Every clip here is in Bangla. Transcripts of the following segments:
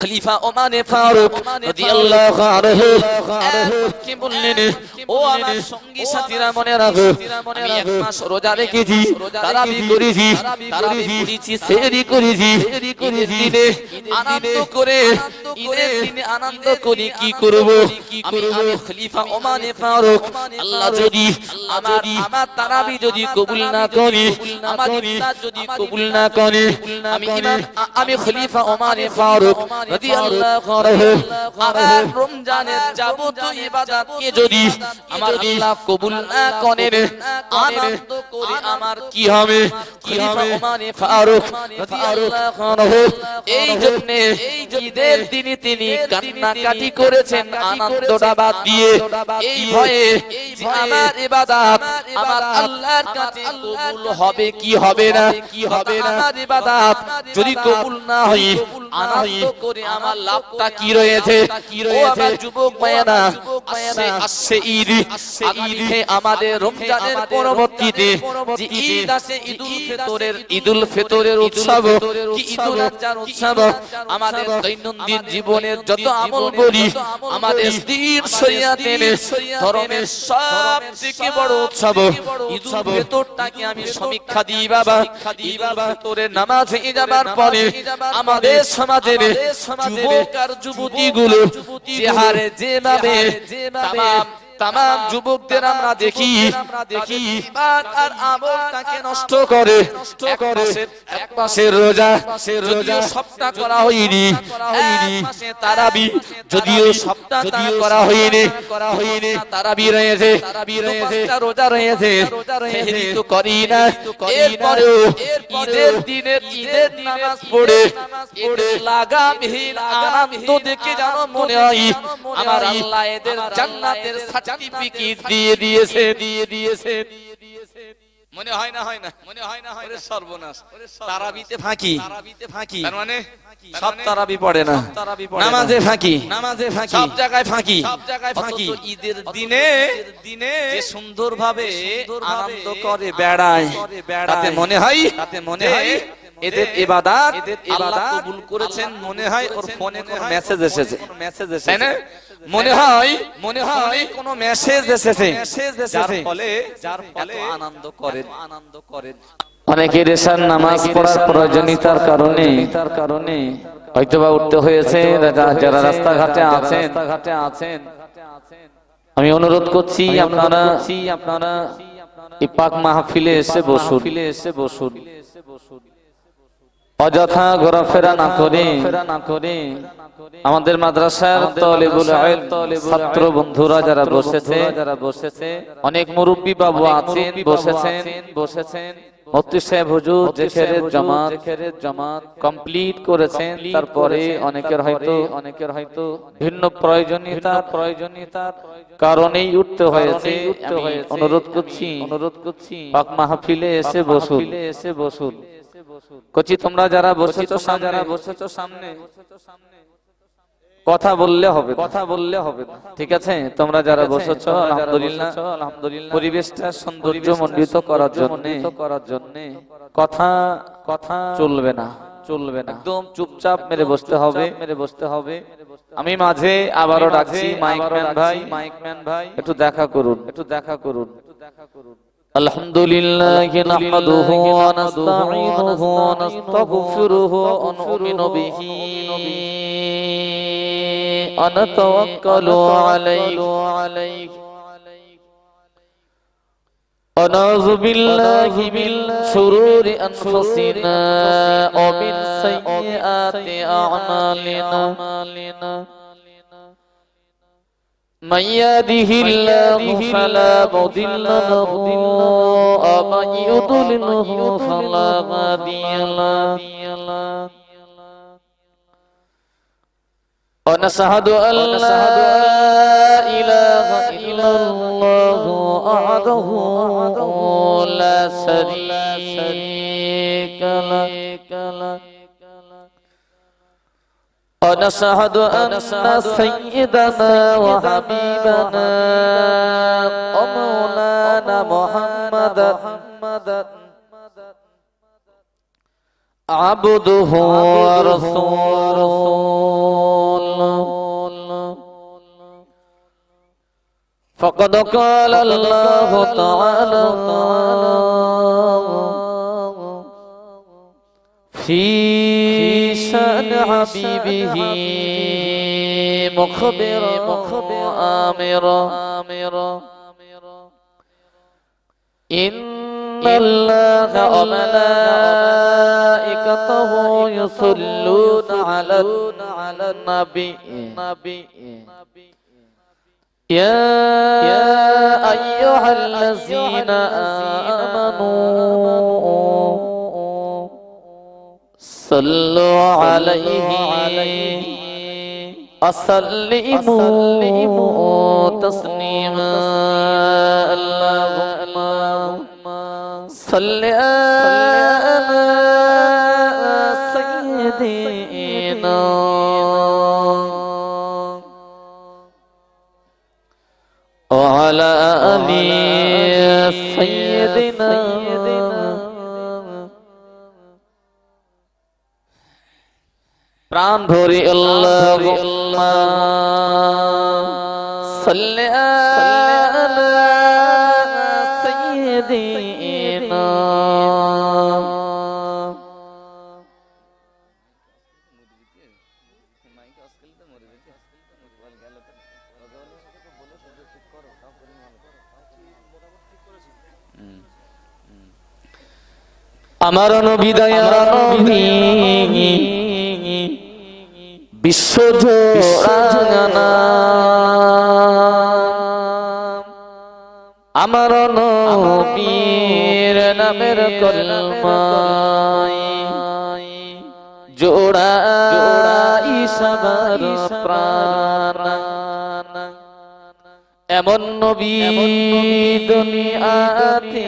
খলিফা ওমানে ফারুক রাদিয়াল্লাহু আনহু কি বললেন, ও আমার সঙ্গী সাথীরা মনে রাখো, আমি এক মাস রোজা রেখেছি, তারাবি করেছি, তারাবি পড়েছি, সেহরি করেছি, ঈদের দিনে আনন্দ করে, ঈদের দিনে আনন্দ করি, কি করব আমি খলিফা ওমানে ফারুক, আল্লাহ যদি আমার তারাবি যদি কবুল না করে, আমার ইফতার যদি কবুল না করে, আমি খলিফা ওমানে ফারুক রাদিয়াল্লাহু আনহু আমার রমজানের যাবতীয় ইবাদতকে যদি আমার আল্লাহ কবুল না করেন, আনন্দ করে আমার কি হবে? খলিফা ওমানে ফারুক রাদিয়াল্লাহু আনহু এই জন্য ঈদের দিনে তিনি কান্নাকাটি করেছেন আনন্দটা বাদ দিয়ে, এই ভয়ে যে আমার ইবাদত আমার আল্লাহর কাছে কবুল হবে কি হবে না, আমার ইবাদত যদি কবুল না হয় আনন্দ করে আমার লাভটা কি রয়েছে? ও আমার যুবক ভাইয়েরা, আসছে ঈদ, আগামীতে আমাদের রমজানের পরবর্তীতে যে ঈদ আসে, ঈদুল ফিতরের উৎসব কি ঈদুল আজহার উৎসব, আমাদের দৈনন্দিন জীবনের যত আমল করি, আমাদের দ্বীন শরিয়াতের ধর্মের সবথেকে বড় উৎসব ঈদুল ফিতরটাকে আমি সমীক্ষা দিই বাবা। ঈদুল ফিতরের নামাজে যাবার পরে আমাদের সমাজের যুবক আর যুবতীগুলো চেহারে যেভাবে তামাম যুবকদের আমরা দেখি ইবাদত আর আমলটাকে নষ্ট করে, এক মাসের রোজা যদিও সপ্তাহ করা হয়নি, এক মাসে তারাবি যদিও সপ্তাহ করা হয়নি, তারাবি রয়েছে, রোজা রয়েছে, সেহরি তো করি না, এরপরেও ঈদের দিনের ঈদের নামাজ পড়ে এদের লাগামহীন আনন্দ দেখে যেন মনে হয় আমার আল্লাহ এদের জান্নাতের সার্টিফিকেট দিয়ে দিয়েছে। মনে হয় না, মনে হয় না, ওরে সর্বনাশ, তারাবিতে ফাঁকি, তার মানে সব তারাবি পড়ে না, নামাজে ফাঁকি, সব জায়গায় ফাঁকি, ঈদের দিনে যে সুন্দরভাবে আনন্দ করে বেড়ায়, তাতে মনে হয় এদের ইবাদত আল্লাহ কবুল করেছেন, মনে হয় ওর ফোনে কোন মেসেজ এসেছে, তাই না? মনে হয় কোন মেসেজ এসেছে, যার ফলে আনন্দ করেন। অনেকের এশার নামাজ পড়ার প্রয়োজনীয়তার কারণে হয়তোবা উঠতে হয়েছে, যারা রাস্তাঘাটে আছেন আমি অনুরোধ করছি আপনারা এই পাক মাহফিলে এসে বসুন, অযথা ঘোরাফেরা না করে আমাদের মাদ্রাসার তালিবুল ইলম ছাত্র বন্ধুরা যারা বসেছে, অনেক মুরব্বী বাবু আছেন বসেছেন, মুফতি সাহেব হুজুর জিকিরের জামাত কমপ্লিট করেছেন, তারপরে অনেকের হয়তো ভিন্ন প্রয়োজনীয়তার কারণেই উঠতে হয়েছে। আমি অনুরোধ করছি পাক মাহফিলে এসে বসুন। কচি তোমরা যারা বসেছো সামনে কথা বললে হবে, ঠিক আছে? তোমরা যারা বসেছো আলহামদুলিল্লাহ পরিবেশটা সৌন্দর্য মণ্ডিত করার জন্য কথা চলবে না, একদম চুপচাপ মেরে বসতে হবে। আমি মাঝে আবারও ডাকছি মাইকম্যান ভাই একটু দেখা করুন। আলহামদুলিল্লাহি নাহমাদুহু ওয়া নাস্তাঈনুহু ওয়া নাস্তাগফিরুহু ওয়া নু'মিনু বিহি ওয়া নাতাওয়াক্কালু আলাইহি ওয়া নাউযু বিল্লাহি মিন শুরুরি আনফুসিনা ওয়া মিন সাইয়্যাতি আ'মালিনা من يهده الله فلا مضل له ومن يضلله فلا هادي له ونشهد أن لا إله إلا الله وحده لا شريك له ونشهد أن سيدنا وحبيبنا ومولانا محمدا عبده ورسوله فقد قال الله تعالى في شأن حبيبه مخبرا آمرا إن الله وملائكته يصلون على النبي يا أيها الذين آمنوا صلوا عليه وسلموا تسليما اللهم صل على سيدنا وعلى آل سيدنا প্রাণ ভরে আল্লাহুম্মা সাল্লি আলা সাইয়্যিদিনা আমার নবী দয়ার নবী বিশ্বজোড়া আমার নবীর নামের কলমায় জোড়া সবার প্রাণ এমন নবী দুনিয়াতে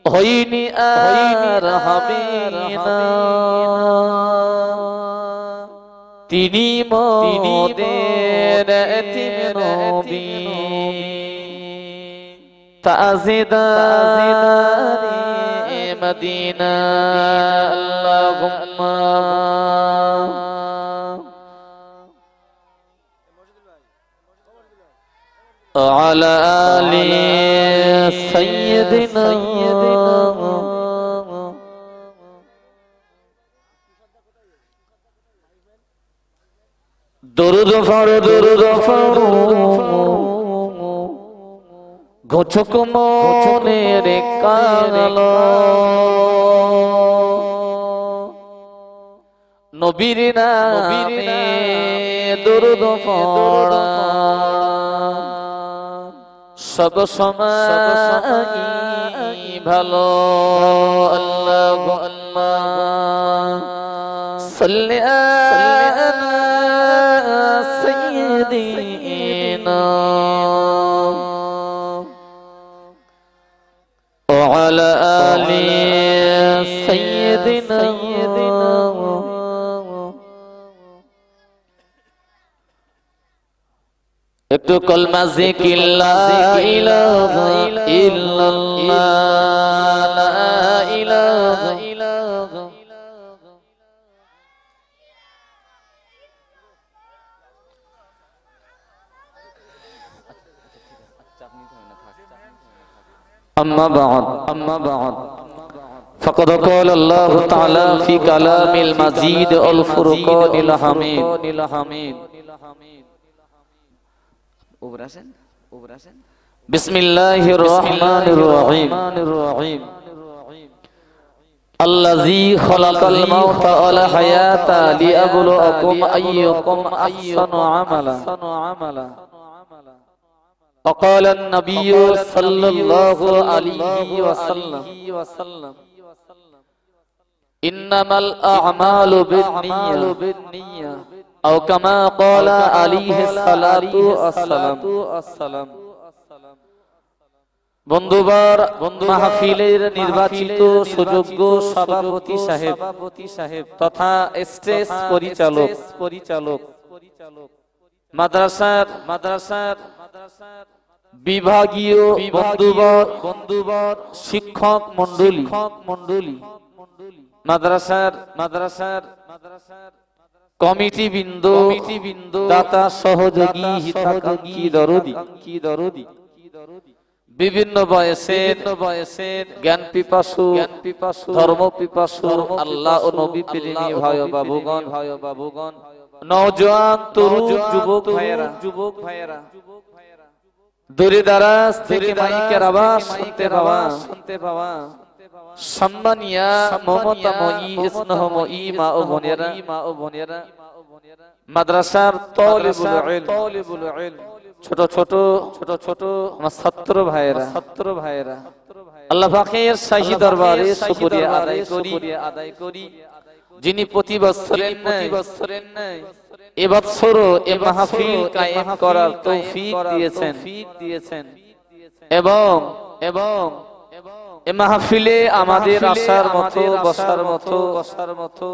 হইনি আর হবে না তিনি মোদের এতিম নবী তাজদারে মদিনা আল্লাহুম্মা আলা আলি সাইয়্যিদিনা দরুদ পড়ো ঘোচক মনের কালো নবীর নামে দরুদ পড়া সব সময় ভালো আল্লাহুম্মা সাল্লি আলা সাইয়্যিদিনা ওয়া আলা আলি সাইয়্যিদিনা একটু কলমা জিকির লা ইলাহা ইল্লাল্লাহ লা ইলাহা ইল্লাল্লাহ أما بعد فقد قال الله تعالى في كلام المجيد الفرقان الحميد بسم الله الرحمن الرحيم الذي خلق الموت والحياة ليبلوكم أيكم أحسن عملا وقال النبي صلى الله عليه وسلم إنما الأعمال بالنية أو كما قال عليه الصلاة والسلام বন্ধুবার মাহফিলের নির্বাচিত সুযোগ্য সভাপতি সাহেব তথা স্টেজ পরিচালক মাদ্রাসার বিভাগীয় বন্ধুবর শিক্ষক মণ্ডলী মাদ্রাসার কমিটি বিন্দু দাতা সহযোগী হিতাকাঙ্ক্ষী দরদি বিভিন্ন বয়সের জ্ঞান পিপাসু ধর্ম পিপাসু আল্লাহ ও নবী প্রেমী ভাই ও বাবুগণ নওজোয়ান তরুণ যুবক ভাইয়েরা দূরে দারাজ থেকে মাইকের আওয়াজ শুনতে পাওয়া সম্মানিয়া মমতাময়ী স্নেহময়ী মা ও বোনেরা মাদ্রাসার তালিবুল ইলম ছোট ছোট আমার ছাত্র ভাইয়েরা আল্লাহ পাকের শাহী দরবারে শুকরিয়া আদায় করি যিনি প্রতি বছরের ন্যায় এবছরও এই মাহফিল কায়েম করার তৌফিক দিয়েছেন এবং এই মাহফিলে আমাদের আসার মতো বসার মতো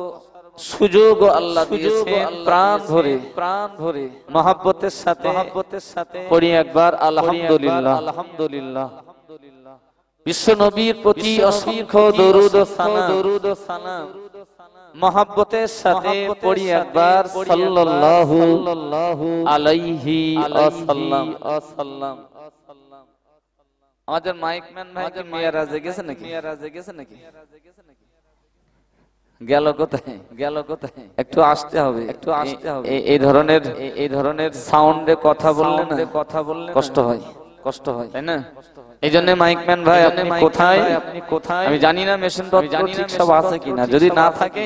সুযোগ আল্লাহ দিয়েছেন প্রাণ ভরে মহব্বতের সাথে পড়ি একবার আলহামদুলিল্লাহ বিশ্ব নবীর প্রতি অসংখ্য দরুদ ও সালাম মহব্বতের সাথে পড়ি একবার সাল্লাল্লাহু আলাইহি ওয়াসাল্লাম। আমাদের মাইকম্যান ভাই কি মিরাজে গেছে নাকি গেল কোথায় একটু আসতে হবে এই ধরনের সাউন্ডে কথা বললে কষ্ট হয় তাই না? এই জন্য মাইকম্যান ভাই আপনি কোথায় আমি জানি না, মেশিন ঠিক সব আছে কিনা, যদি না থাকে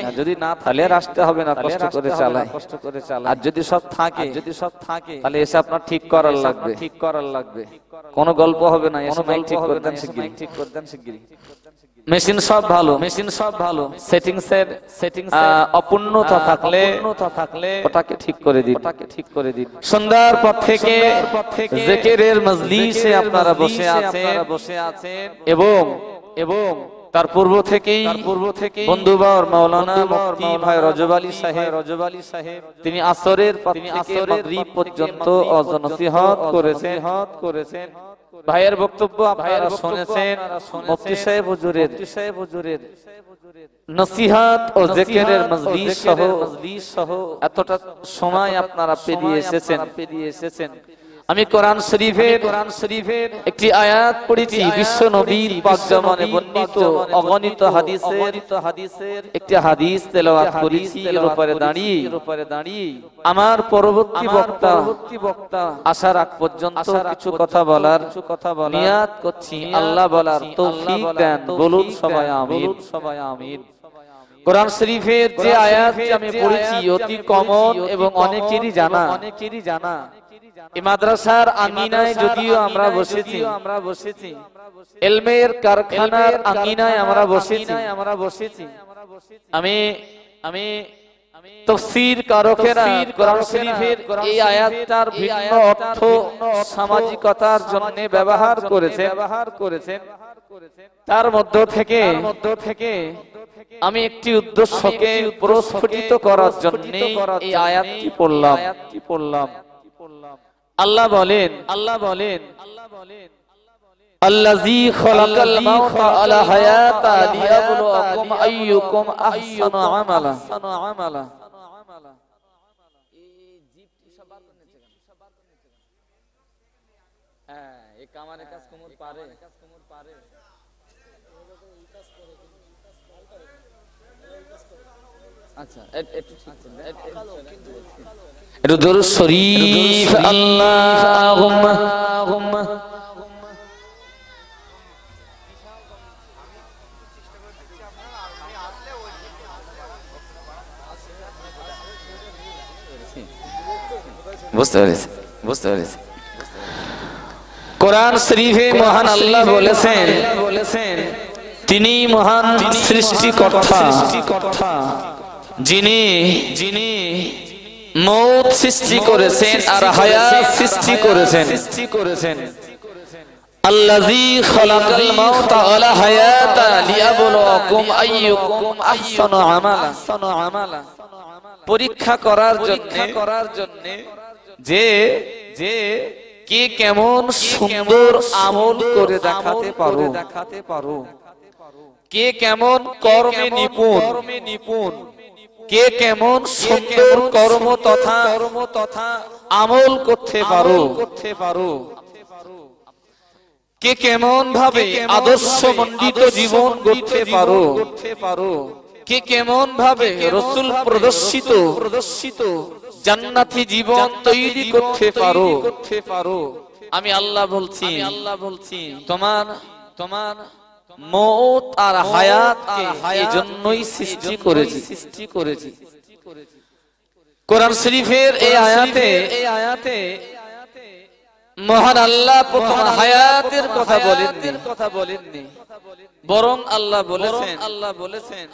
তাহলে আর আসতে হবে না, কষ্ট করে চালায়। আর যদি সব থাকে তাহলে এসে আপনার ঠিক করার লাগবে, কোনো গল্প হবে না, এসে মাইক ঠিক করে দেন শিগগিরই। মেশিন সব ভালো সেটিংস অপূর্ণতা থাকলে ওটাকে ঠিক করে দিন। সন্ধ্যার পর থেকে জিকিরের মজলিসে আপনারা বসে আছেন এবং তার পূর্ব থেকেই বন্ধুবর মাওলানা মুফতি ভাই রজব আলী সাহেব তিনি আসরের মাগরিব পর্যন্ত নসিহত করেছেন। ভাইয়ের বক্তব্য আপনারা শুনেছেন, মুফতি সাহেব হুজুরের নসিহত ও জিকিরের মজলিস সহ এতটা সময় আপনারা পেরিয়ে এসেছেন। আমি কোরআন শরীফের একটি আয়াত পড়েছি, বিশ্ব নবীর পাক জামানে বর্ণিত অগণিত হাদিসের একটি হাদিস তেলাওয়াত করেছি। এর উপরে দাঁড়িয়ে আমার পরবর্তী বক্তা আসার আগ পর্যন্ত কিছু কথা বলার নিয়াত করছি। আল্লাহ বলার তৌফিক দেন, বলুন সবাই আমিন। কোরআন শরীফের যে আয়াত আমি পড়েছি অতি কমন এবং অনেকেরই জানা। এই মাদ্রাসার আঙ্গিনায় যদিও আমরা বসেছি, ইলমের কারখানার আঙ্গিনায় আমরা বসেছি। আমি তাফসীর কারকেরা কোরআন শরীফের এই আয়াতটার ভিন্ন অর্থ সামাজিকতার জন্য ব্যবহার করেছেন। তার মধ্য থেকে আমি একটি উদ্দেশ্যকে প্রস্ফুটিত করার জন্য এই আয়াতটি পড়লাম। আল্লাহ বলেন আল্লাযী খালাকাল মাউতা ওয়াল হায়াতা লিয়াবলুয়াকুম আইয়ুকুম আহসানু আমালা। এই জিপটি সবার হ্যাঁ, এই কামারে কাজ কোমর পারে। আচ্ছা, একটু ঠিক একটু দরুদ শরীফ আল্লাহুম্মা বুঝতে পেরেছি। কোরআন শরীফে মহান আল্লাহ বলেছেন তিনি মহান সৃষ্টিকর্তা, যিনি মৌত সৃষ্টি করেছেন আর হায়াত সৃষ্টি করেছেন। আল্লাযী খালাকাল মাউতা ওয়াল হায়াতা লিয়াবলুয়াকুম আইয়ুকুম আহসানু আমালা। পরীক্ষা করার জন্য যে কে কেমন সুন্দর আমল করে দেখাতে পারো, কে কেমন কর্মে নিপুণ, কে কেমন সুন্দর কর্ম তথা আমল করতে পারো, কে কেমন ভাবে আদর্শ মণ্ডিত জীবন গড়তে পারো, কে কেমন ভাবে রাসূল প্রদর্শিত জান্নাতি জীবন তৈরি করতে পারো। আমি আল্লাহ বলছি তোমার মওত আর হায়াতকে এজন্যই সৃষ্টি করেছি। কোরআন শরীফের এই আয়াতে মহান আল্লাহ প্রথম হায়াতের কথা বলেননি, বরং আল্লাহ বলেছেন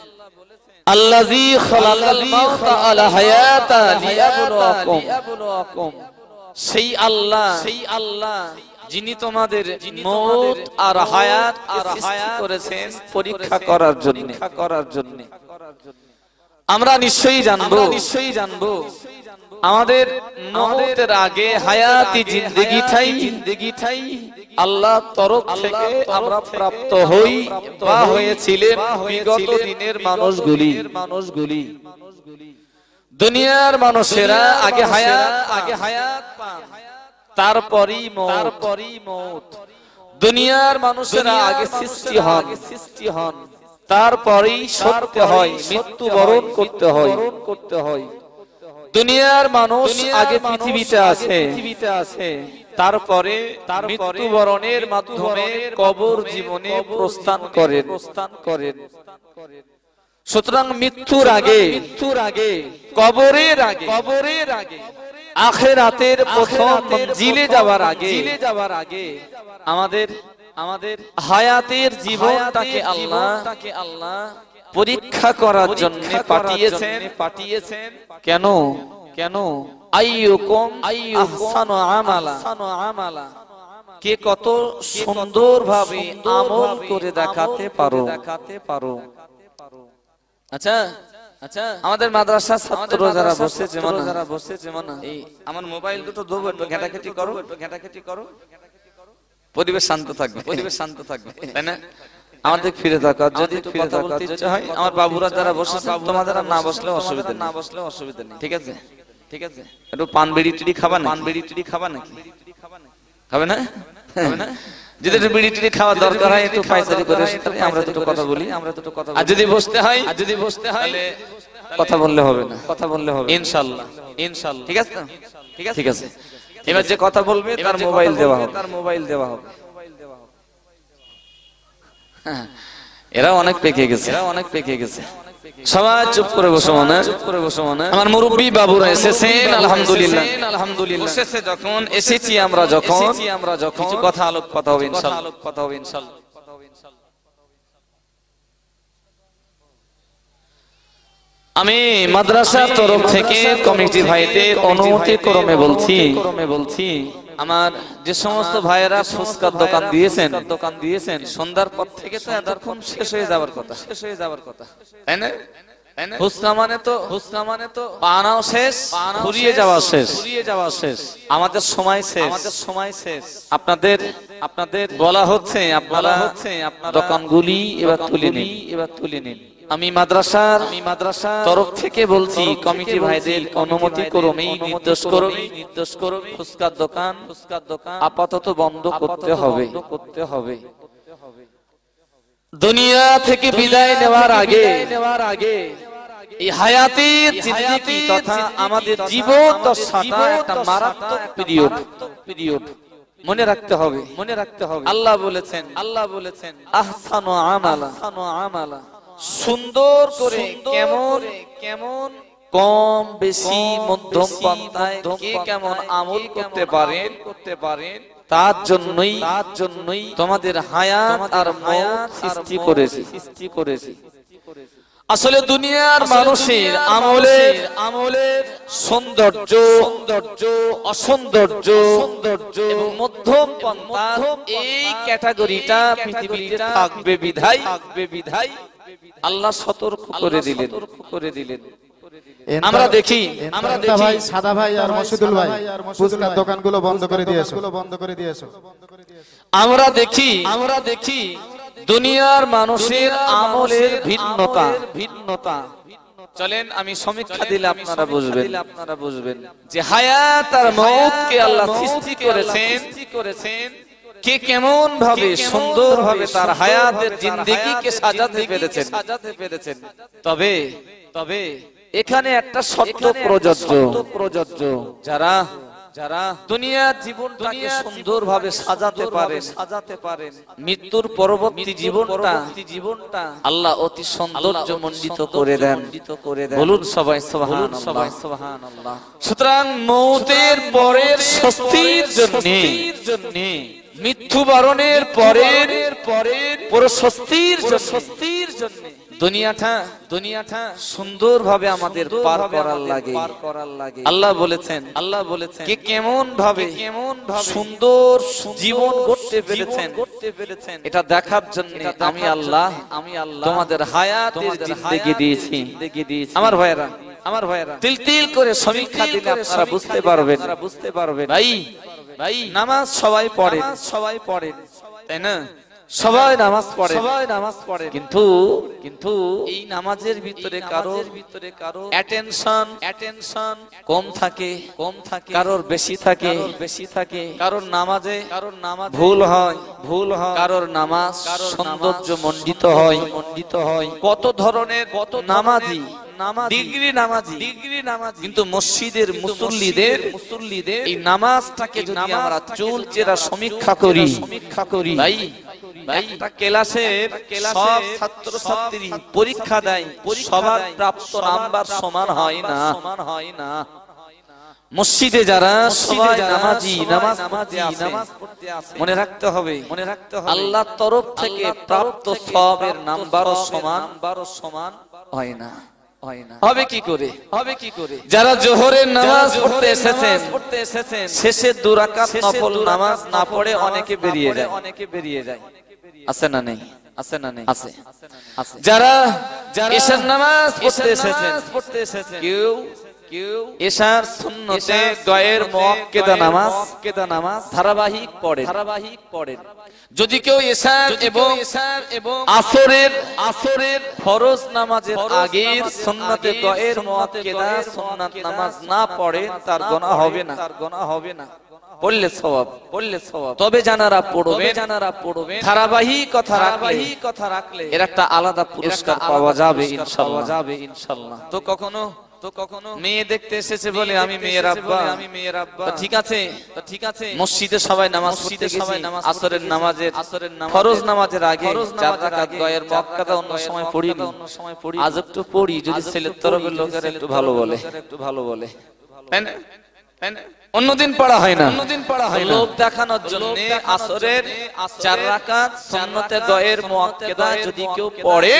আল্লাযী খালাকাল মাউতা ওয়াল হায়াতা লিয়াবলুয়াকুম। সেই আল্লাহ যিনি তোমাদের মওত আর হায়াত সৃষ্টি করেছেন পরীক্ষা করার জন্য। আমরা নিশ্চয়ই জানবো আমাদের মওতের আগে হায়াতি জিন্দেগিটাই আল্লাহর তরফ থেকে আমরা প্রাপ্ত হই বা হয়েছিলেন বিগত দিনের মানুষগুলি। দুনিয়ার মানুষেরা আগে হায়াত পান, তারপরই মওত। দুনিয়ার মানুষেরা আগে সৃষ্টি হন, তারপরেই সরতে হয়, মৃত্যুবরণ করতে হয়। দুনিয়ার মানুষ আগে পৃথিবীতে আছে, তারপরে মৃত্যুবরণের মাধ্যমে কবর জীবনে প্রস্থান করেন। সুতরাং মৃত্যুর আগে কবরের আগে আখিরাতের প্রথম মঞ্জিলে যাওয়ার আগে আমাদের হায়াতের জীবনটাকে আল্লাহ পরীক্ষা করার জন্য পাঠিয়েছেন। কেন আইয়ুকুম আহসানু আমালা, কে কত সুন্দরভাবে আমল করে দেখাতে পারো। আচ্ছা, আমাদের মাদ্রাসার ছাত্র যারা বসেছে মানে এই আমার মোবাইল দুটো দেবো, একটু ঘাটাঘাটি করো, পরিবেশ শান্ত থাকবে, তাই না? আমাদের ফিরে থাকা, যদি কথা বলতে ইচ্ছা হয়, আমার বাবুরা যারা বসেছে তোমাদের না বসলে অসুবিধা নেই, ঠিক আছে? একটু পান বিড়ি টিড়ি খাবা নাকি? খাবে না? যদি একটু বিড়ি টিড়ি খাওয়া দরকার হয় একটু পায়চারি করে আমরা দুটো কথা বলি। আর যদি বসতে হয় কথা বললে হবে না, ইনশাআল্লাহ। ঠিক আছে। এবার যে কথা বলবে তার মোবাইল দেওয়া হবে। এরা অনেক পেকে গেছে। সবাই চুপ করে বসো মনে। আমার মুরব্বী বাবুরা এসেছেন, আলহামদুলিল্লাহ। এসেছে যখন এসেছি আমরা যখন কিছু কথা আলোকপাত হবে ইনশাআল্লাহ। আমি মাদ্রাসার তরফ থেকে কমিটি ভাইদের অনুমতি ক্রমে বলছি আমার যে সমস্ত ভাইয়েরা ফুচকার দোকান দিয়েছেন সন্ধ্যার পর থেকে তো এতক্ষণ শেষ হয়ে যাওয়ার কথা, তাই না? ফুচকা মানে তো পানাও শেষ, ফুরিয়ে যাওয়া শেষ, আমাদের সময় শেষ। আপনাদের বলা হচ্ছে আপনারা দোকানগুলি এবার তুলে নিন। আমি মাদ্রাসার তরফ থেকে বলছি কমিটি ভাইদের অনুমতি ক্রমেই নির্দেশ করবে ফুচকার দোকান আপাতত বন্ধ করতে হবে। দুনিয়া থেকে বিদায় নেওয়ার আগে এই হায়াতের জিন্দেগি তথা আমাদের জীবন দশাটা একটা মারাত্মক পিরিয়ড মনে রাখতে হবে। আল্লাহ বলেছেন আহসানু আমালা, সুন্দর করে কেমন কম বেশি মধ্যম পন্থায় কে কেমন আমল করতে পারেন তার জন্যই তোমাদের হায়াত আর মওত সৃষ্টি করেছি। আসলে দুনিয়ার মানুষের আমলের সৌন্দর্য অসৌন্দর্য এবং মধ্যম পন্থার এই ক্যাটাগরিটা পৃথিবীতে থাকবে বিধায় আল্লাহ সতর্ক করে দিলেন। আমরা দেখি ভাই সাদা ভাই আর মসজিদুল ভাই ফুচকার দোকানগুলো বন্ধ করে দিয়েছো। আমরা দেখি দুনিয়ার মানুষের আমলের ভিন্নতা। চলেন আমি সমীক্ষা দিলে আপনারা বুঝবেন যে হায়াত আর মওতকে আল্লাহ সৃষ্টি করেছেন কে কেমন ভাবে সুন্দর ভাবে তার হায়াতের জিন্দেগিকে সাজাতে পেরেছেন। তবে এখানে একটা শর্ত প্রযোজ্য, যারা দুনিয়ার জীবনটাকে সুন্দর ভাবে সাজাতে পারেন, মৃত্যুর পরবর্তী জীবনটা আল্লাহ অতি সৌন্দর্যমণ্ডিত করে দেন। বলুন সবাই সুবহানাল্লাহ। সুতরাং মওতের পরের স্বস্তির জন্য, মৃত্যুবরণের পরের প্রশস্তির জন্য দুনিয়াটা সুন্দর ভাবে আমাদের পার করার লাগে। আল্লাহ বলেছেন কে কেমন ভাবে সুন্দর জীবন গড়তে পেরেছেন এটা দেখার জন্য আমি আল্লাহ তোমাদের হায়াতের জিন্দেগি দিয়েছি। আমার ভাইয়েরা তিল করে সমীক্ষা দিলে আপনারা বুঝতে পারবেন। ভাই নামাজ সবাই পড়ে, তাই না? সবাই নামাজ পড়ে, কিন্তু এই নামাজের ভিতরে কারো অ্যাটেনশন কম থাকে, কারোর বেশি থাকে, কারোর নামাজে ভুল হয়, কারোর নামাজ সৌন্দর্যমণ্ডিত হয়। কত ধরনের নামাজি ডিগ্রি নামাজি, কিন্তু মসজিদের মুসল্লিদের এই নামাজটাকে যদি আমরা চুলচেরা সমীক্ষা করি, ভাই একটা ক্লাসের সব ছাত্রছাত্রী পরীক্ষা দেয়, সবার প্রাপ্ত নাম্বার সমান হয় না। মসজিদে যারা সবাই নামাজ পড়তে আসে, মনে রাখতে হবে আল্লাহর তরফ থেকে প্রাপ্ত সওয়াবের নাম্বারও সমান হয় না। হবে কি করে? যারা জোহরের নামাজ পড়তে এসেছেন শেষে 2 রাকাত নফল নামাজ না পড়ে অনেকে বেরিয়ে যায়। আছে না নেই? আছে। যারা এশার নামাজ পড়তে এসেছেন কেউ এশার সুন্নতে গয়ের মুআক্কাদা নামাজ ধারাবাহিক পড়ে। যদি কেউ এশার এবং আসরের ফরজ নামাজের আগের সুন্নতে গয়ের মুআক্কাদা সুন্নাত নামাজ না পড়ে তার গুনাহ হবে না। পড়লে সওয়াব। তবে জানারা পড়বে ধারাবাহিক কথা রাখলে এর একটা আলাদা পুরস্কার পাওয়া যাবে ইনশাআল্লাহ। তো কখনো মেয়ে দেখতে এসেছে বলে আমি মেয়ের আব্বা, ঠিক আছে মসজিদে সবাই নামাজ পড়তে গেছি, আসরের নামাজের ফরজ নামাজের আগে 4 রাকাত গয়ের মুআক্কাদা অন্য সময় পড়িনি, আজ একটু পড়ি, যদি ছেলের তরফের লোকেরা একটু ভালো বলে, তাই না? অন্যদিন পড়া হয় না, লোক দেখানোর জন্য আসরের 4 রাকাত সুন্নতে গয়ের মুআক্কাদা যদি কেউ পড়ে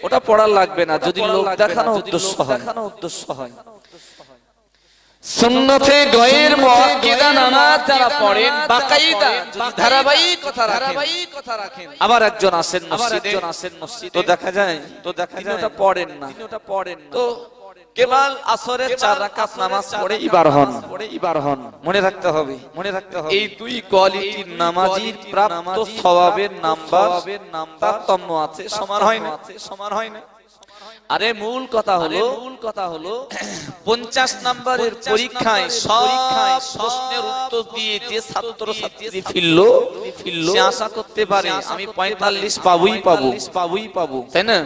ওটা পড়া লাগবে না, যদি লোক দেখানোর উদ্দেশ্য হয়। সুন্নতে গয়ের মুআক্কাদা নামাজ যারা পড়েন বাকায়দা ধারাবাহিক কথা রাখেন, আবার একজন আসেন মসজিদে তো দেখা যায় ওটা পড়েন না, তো কেবল আসরের 4 রাকাত নামাজ পড়ে ইবার হন। মনে রাখতে হবে এই 2 কোয়ালিটির নামাজির প্রাপ্ত সওয়াবের নাম্বার তারতম্য আছে, সমান হয় না। আরে মূল কথা হলো 50 নম্বরের পরীক্ষায় সব প্রশ্নের উত্তর দিয়ে যে ছাত্রছাত্রী ফিরলো সে আশা করতে পারে আমি 45 পাবই পাবো, তাই না?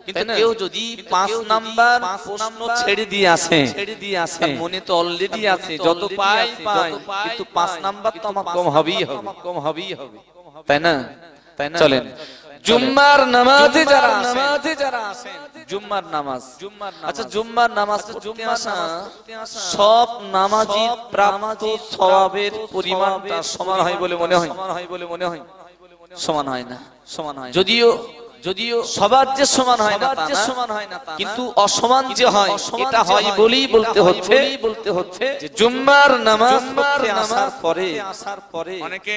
কিন্তু কেউ যদি 5 নাম্বার প্রশ্ন ছেড়ে দিয়ে আসে মনে তো অলরেডি আছে যত পাই কিন্তু 5 নাম্বার তো আমার কম হবেই হবে, তাই না? চলেন জুম্মার নামাজে যারা আছেন জুম্মার নামাজ, আচ্ছা জুম্মার নামাজ পড়তে আসা সব নামাজির প্রাপ্ত সওয়াবের পরিমাণটা সমান হয় বলে মনে হয়? সমান হয় না। যদিও সবার যে সমান হয় না কিন্তু অসমান যে হয় এটা হয় বলেই বলতে হচ্ছে যে জুম্মার নামাজ পড়তে আসার পরে অনেকে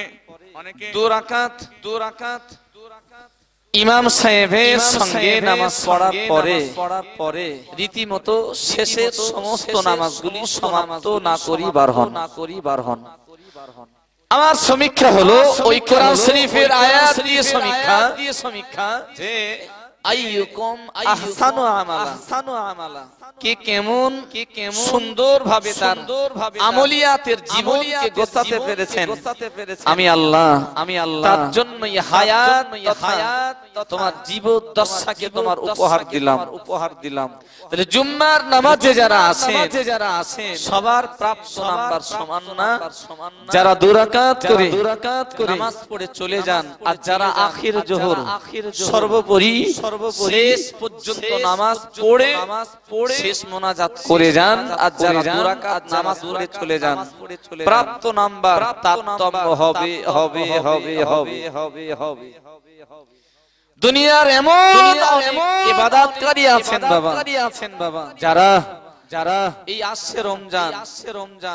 2 রাকাত ইমাম সাহেবের সঙ্গে নামাজ পড়ার পরে রীতিমতো শেষের সমস্ত নামাজগুলি সমাপ্ত না করি বার হন। আমার সমীক্ষা হলো ওই কোরআন শরীফের আয়াত দিয়ে সমীক্ষা যে আইয়ুকুম আহসানু আমালা কে কেমন সুন্দরভাবে তার আমলিয়াতের জীবনকে গোছাতে পেরেছেন আমি আল্লাহ তার জন্য এই হায়াত তোমার জীবদ্দশাকে তোমার উপহার দিলাম তাহলে জুম্মার নামাজে যারা আছে সবার প্রাপ্ত নাম্বার সমান না যারা দুরাকাত করে নামাজ পড়ে চলে যান আর যারা আখির জোহর সর্বোপরি শেষ পর্যন্ত নামাজ পড়ে শেষ মোনাজাত করে যান আর যারা দুরাকাত নামাজ পড়ে চলে যান প্রাপ্ত নাম্বার তারতম্য হবে দুনিয়ার এমন ইবাদতকারী আছেন বাবা যারা এই আসছে রমজান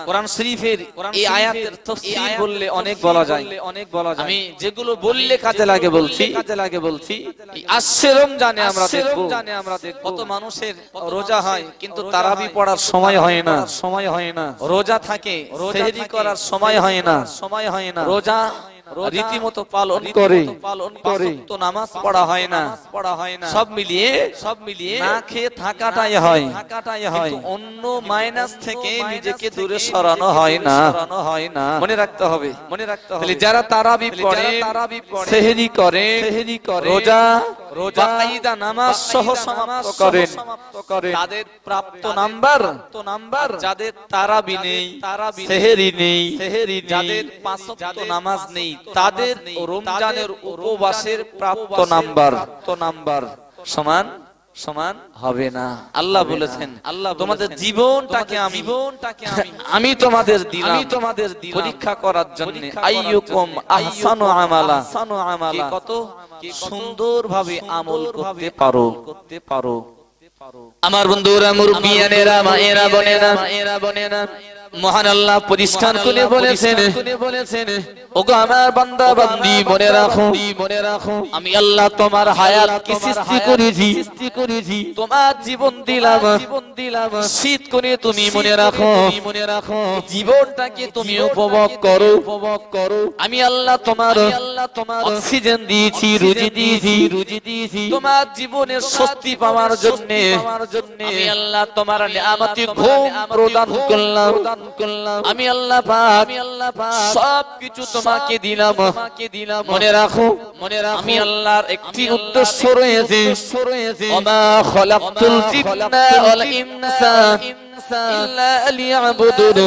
কোরআন শরীফের এই আয়াতের তাফসীর বললে অনেক বলা যায় আমি যেগুলো বললে কাজে লাগে বলছি এই আসছে রমজানে আমরা দেখব কত মানুষের রোজা হয় কিন্তু তারাবি পড়ার সময় হয় না রোজা থাকে সেহরি করার সময় হয় না রোজা রীতিমতো পালন করে তো নামাজ পড়া হয় না সব মিলিয়ে না খেয়ে থাকাটাই হয় অন্য মাইনাস থেকে নিজেকে দূরে সরানো হয় না মনে রাখতে হবে যারা তারাবি পড়ে সেহরি করে রোজা বাকায়দা নামাজ সহ সমাপ্ত করেন তাদের প্রাপ্ত নাম্বার যাদের তারাবি নেই সেহরি নেই যাদের পাঁচ ওয়াক্ত নামাজ নেই তাদের রমজানের উপবাসের প্রাপ্ত নাম্বার সমান হবে না আল্লাহ বলেছেন তোমাদের জীবনটাকে আমি তোমাদের দিলাম পরীক্ষা করার জন্য আইয়ুকুম আহসানু আমালা কত সুন্দরভাবে আমল করতে পারো আমার বন্ধুরা মুরব্বিয়ানেরা মায়েরা বোনেরা মহান আল্লাহ পরিষ্কার করে বলেছেন ওগো আমার বান্দা বান্দি মনে রাখো আমি আল্লাহ তোমার হায়াতকে সৃষ্টি করেছি তোমার জীবন দিলাম শীত করে তুমি মনে রাখো জীবনটাকে তুমি উপভোগ করো আমি আল্লাহ তোমার অক্সিজেন দিয়েছি রুজি দিয়েছি তোমার জীবনের স্বস্তি পাওয়ার জন্য আমি আল্লাহ তোমার নিয়ামতি ঘুম প্রদান করলাম আমি আল্লাহ পাক সব কিছু তোমাকে দিলাম মনে রাখো আমি আল্লাহর একটি উদ্দেশ্য রয়েছে ওমা খালাকতুল জিন্না ওয়াল ইনসা ইল্লা লিয়াবুদুন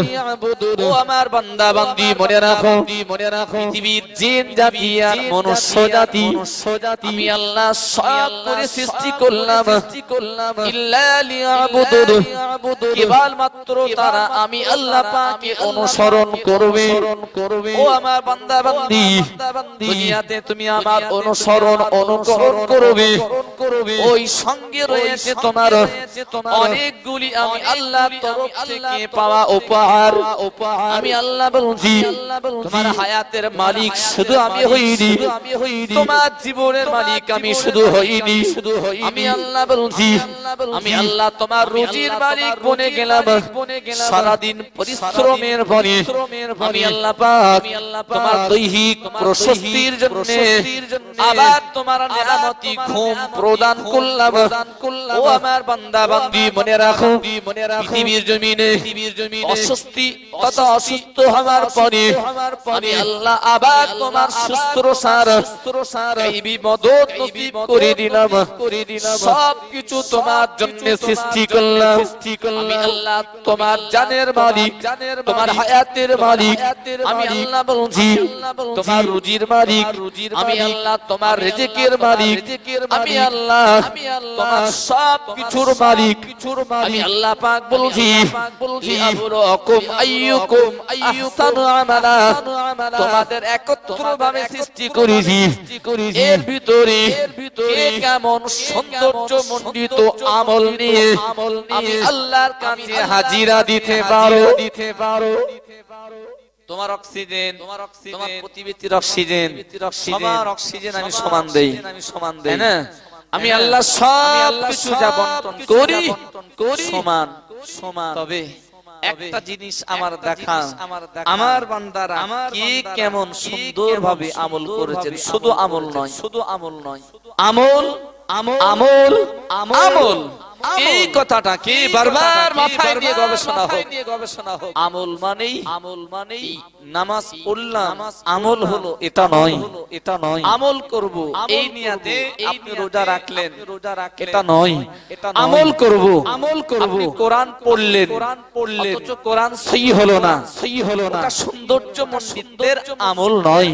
ও আমার বান্দা বান্দি মনে রাখো পৃথিবীর জিন জাতি আর মনুষ্য জাতি আমি আল্লাহ সব করে সৃষ্টি করলাম ইল্লা লিয়াবুদুন কেবল মাত্র তারা আমি আল্লাহ পাককে অনুসরণ করবে ও আমার বান্দা বান্দি দুনিয়াতে তুমি আমার অনুকরণ করবে ওই সঙ্গে রয়েছে তোমার অনেকগুলি আমি আল্লাহ তরফ থেকে পাওয়া উপহার আমি আল্লাহ বলছি তোমার হায়াতের মালিক শুধু আমি হইনি তোমার জীবনের মালিক আমি শুধু হইনি আমি আল্লাহ বলছি আমি আল্লাহ তোমার রুজির মালিক বনে গেলাম সারা দিন পরিশ্রমের পরে আমি আল্লাহ পাক তোমার দৈহিক প্রশস্তির জন্য আবার তোমার নিয়ামতি ঘুম প্রদান করলাম ও আমার বান্দা বান্দি মনে রাখো পৃথিবীর জমিনে অস্বস্তি তথা অসুস্থ হওয়ার পরে আমি আল্লাহ আবার তোমার সুস্থতার এই মদত নসিব করে দিলাম সব কিছু তোমার জন্য সৃষ্টি করলাম আমি আল্লাহ তোমার জানের মালিক তোমার হায়াতের মালিক আমি আল্লাহ বলছি তোমার রুজির মালিক আমি আল্লাহ তোমার রিজিকের মালিক আমি আল্লাহ তোমার সব কিছুর মালিক আমি আল্লাহ পাক বলছি লিয়াবলুকুম আইয়ুকুম আহসানু আমালা তোমাদের একত্রভাবে সৃষ্টি করেছি এর ভিতরে কে কেমন সৌন্দর্য মণ্ডিত আমল নিয়ে আমি আল্লাহর কাছে হাজিরা দিতে পারো তোমার অক্সিজেন তোমার প্রতিবেশীর অক্সিজেন সবার অক্সিজেন আমি সমান দেই না আমি আল্লাহ সব কিছু যা বন্টন করি সমান তবে একটা জিনিস আমার দেখা, আমার বান্দারা কি কেমন সুন্দরভাবে আমল করেছেন। শুধু আমল নয়, আমল আমল আমল আমল, এই কথাটা কি বারবার মাথায় দিয়ে গবেষণা হোক। আমল মানেই নামাজ পড়লাম আমল হলো এটা নয়, আমল করব এই নিয়তে আপনি রোজা রাখলেন এটা নয়, আমল করব আপনি কোরআন পড়লেন অথচ কোরআন সহি হলো না, ওটা সৌন্দর্য মণ্ডিতদের আমল নয়।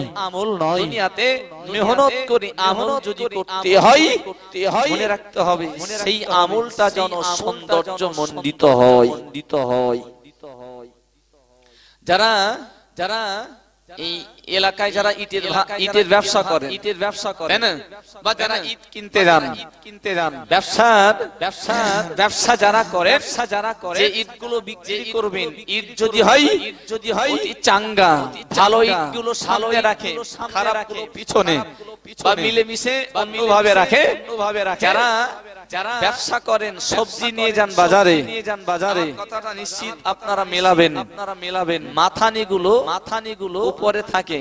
দুনিয়াতে মেহনত করি আমল যদি করতে হয় মনে রাখতে হবে সেই আমলটা যেন সৌন্দর্য মণ্ডিত হয়। যারা এই এলাকায় যারা ইটের ব্যবসা করে না, বা যারা ইট কিনতে যান, ব্যবসা যারা করে যে ইটগুলো বিক্রি করবেন, ইট যদি হয় চাঙ্গা ভালো ইটগুলো সামনে রাখে, খারাপগুলো পিছনে বা মিলেমিশে অন্যভাবে রাখে। যারা ব্যবসা করেন সবজি নিয়ে যান বাজারে, কথাটা নিশ্চিত আপনারা মেলাবেন। মাথানিগুলো উপরে থাকে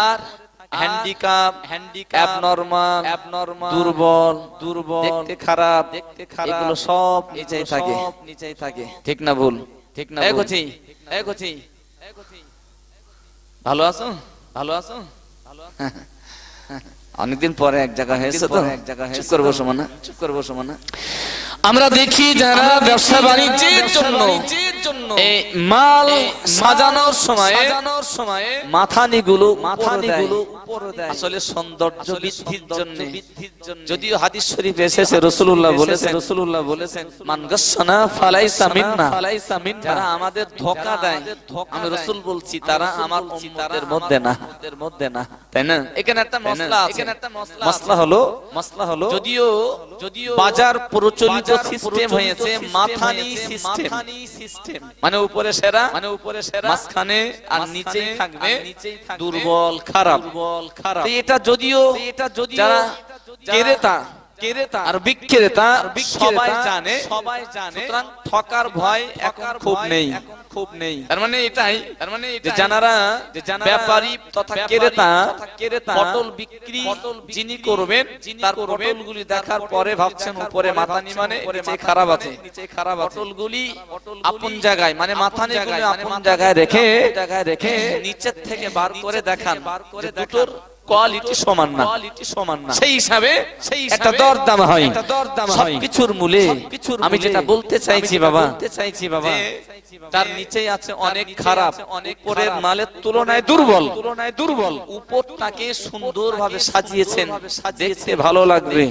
আর হ্যান্ডিক্যাপ অ্যাবনরমাল দুর্বল দেখতে খারাপ এগুলো সব নিচেই থাকে। ঠিক না ভুল? ভালো আছো? অনেকদিন পরে এক জায়গায় হয়েছে তো, চুপ করে বসো মানা। আমরা দেখি যারা ব্যবসা বাণিজ্যের জন্য মাল সাজানোর সময় মাথানিগুলো আসলে সৌন্দর্য বৃদ্ধির জন্য, যদিও হাদিস শরীফে এসেছে রাসূলুল্লাহ বলেছেন মান গাসসানা ফালাইসা মিন্না, যারা আমাদের ধোঁকা দেয় আমি রাসূল বলছি তারা আমার উম্মতের মধ্যে না, তাই না? এখানে একটা মসলা হলো যদিও বাজার প্রচলিত সিস্টেম হয়েছে মাথানি সিস্টেম, মানে উপরে সেরা মাঝখানে আর নিচেই থাকবে দুর্বল খারাপ। এটা যদিও যারা ক্রেতা আর বিক্রেতা সবাই জানে, সুতরাং ঠকার ভয় এখন খুব নেই। তার মানে এটাই যে জানারা ব্যাপারী তথা ক্রেতা পটল বিক্রি যিনি করবেন তার পটলগুলি দেখার পরে ভাবছেন উপরে মাথানি মানে নিচে খারাপ আছে, পটলগুলি আপন জায়গায় মানে মাথানিগুলি আপন জায়গায় রেখে নিচের থেকে বার করে দেখান যে দুটোর কোয়ালিটি সমান না, সেই হিসাবে একটা দরদাম হয়। সবকিছুর মূলে আমি যেটা বলতে চাইছি বাবা তার নিচেই আছে অনেক খারাপ, উপরের মালের তুলনায় দুর্বল। উপরটাকে সুন্দরভাবে সাজিয়েছেন, দেখতে ভালো লাগবে,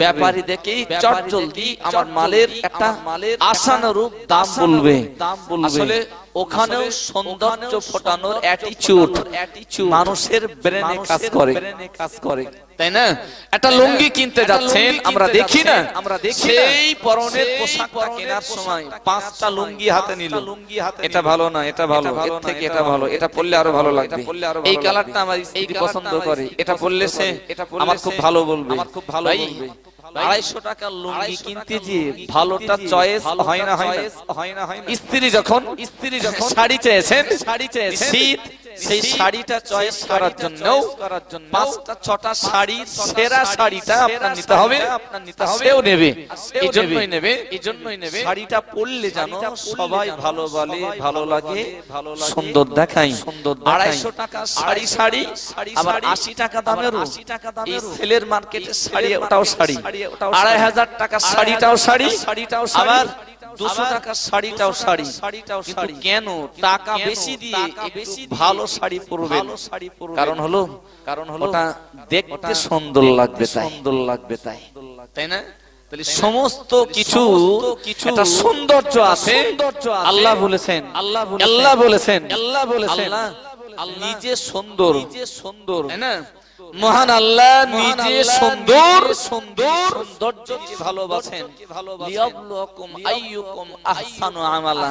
ব্যাপারী দেখেই চটজলদি আমার মালের একটা আশানুরূপ দাম বলবে। আসলে ওখানেও সৌন্দর্য ফোটানোর অ্যাটিটিউড মানুষের ব্রেনে কাজ করে, তাই না? একটা লুঙ্গি কিনতে যাচ্ছেন আমরা দেখি না, সেই পরনের পোশাকটা কেনার সময় 5টা লুঙ্গি হাতে নিল, এটা ভালো না, এটা ভালো, এর থেকে এটা ভালো, এটা পরলে আরো ভালো লাগবে, এই কালারটা আমার স্ত্রী পছন্দ করে, এটা পরলে সে আমার খুব ভালো বলবে। 250 টাকার লুঙ্গি কিনতে গিয়ে ভালোটা চয়েস হয় না। স্ত্রী যখন শাড়ি চেয়েছেন শীত, সেই শাড়িটা চয়েস করার জন্য 5টা 6টা শাড়ি সেরা শাড়িটা আপনার নিতে হবে, সেও নেবে, এইজন্যই নেবে শাড়িটা পরলে জানো সবাই ভালো বলে, ভালো লাগে, সুন্দর দেখায়। 250 টাকা শাড়ি আবার 80 টাকা দামেরও এই সেলের মার্কেটের শাড়ি, ওটাও শাড়ি, 2500 টাকা শাড়িটাও শাড়ি, আবার 200 টাকা শাড়িটাও শাড়ি। কিন্তু কেন টাকা বেশি দিয়ে একটু ভালো শাড়ি পরবেন? কারণ হলো ওটা দেখতে সুন্দর লাগবে তাই, তাই না? তাহলে সমস্ত কিছু একটা সৌন্দর্য আছে। আল্লাহ বলেছেন নিজে সুন্দর, তাই না? মহান আল্লাহ নিজে সৌন্দর্য ভালোবাসেন। লিয়াবলুকুম আইয়ুকুম আহসানু আমালা,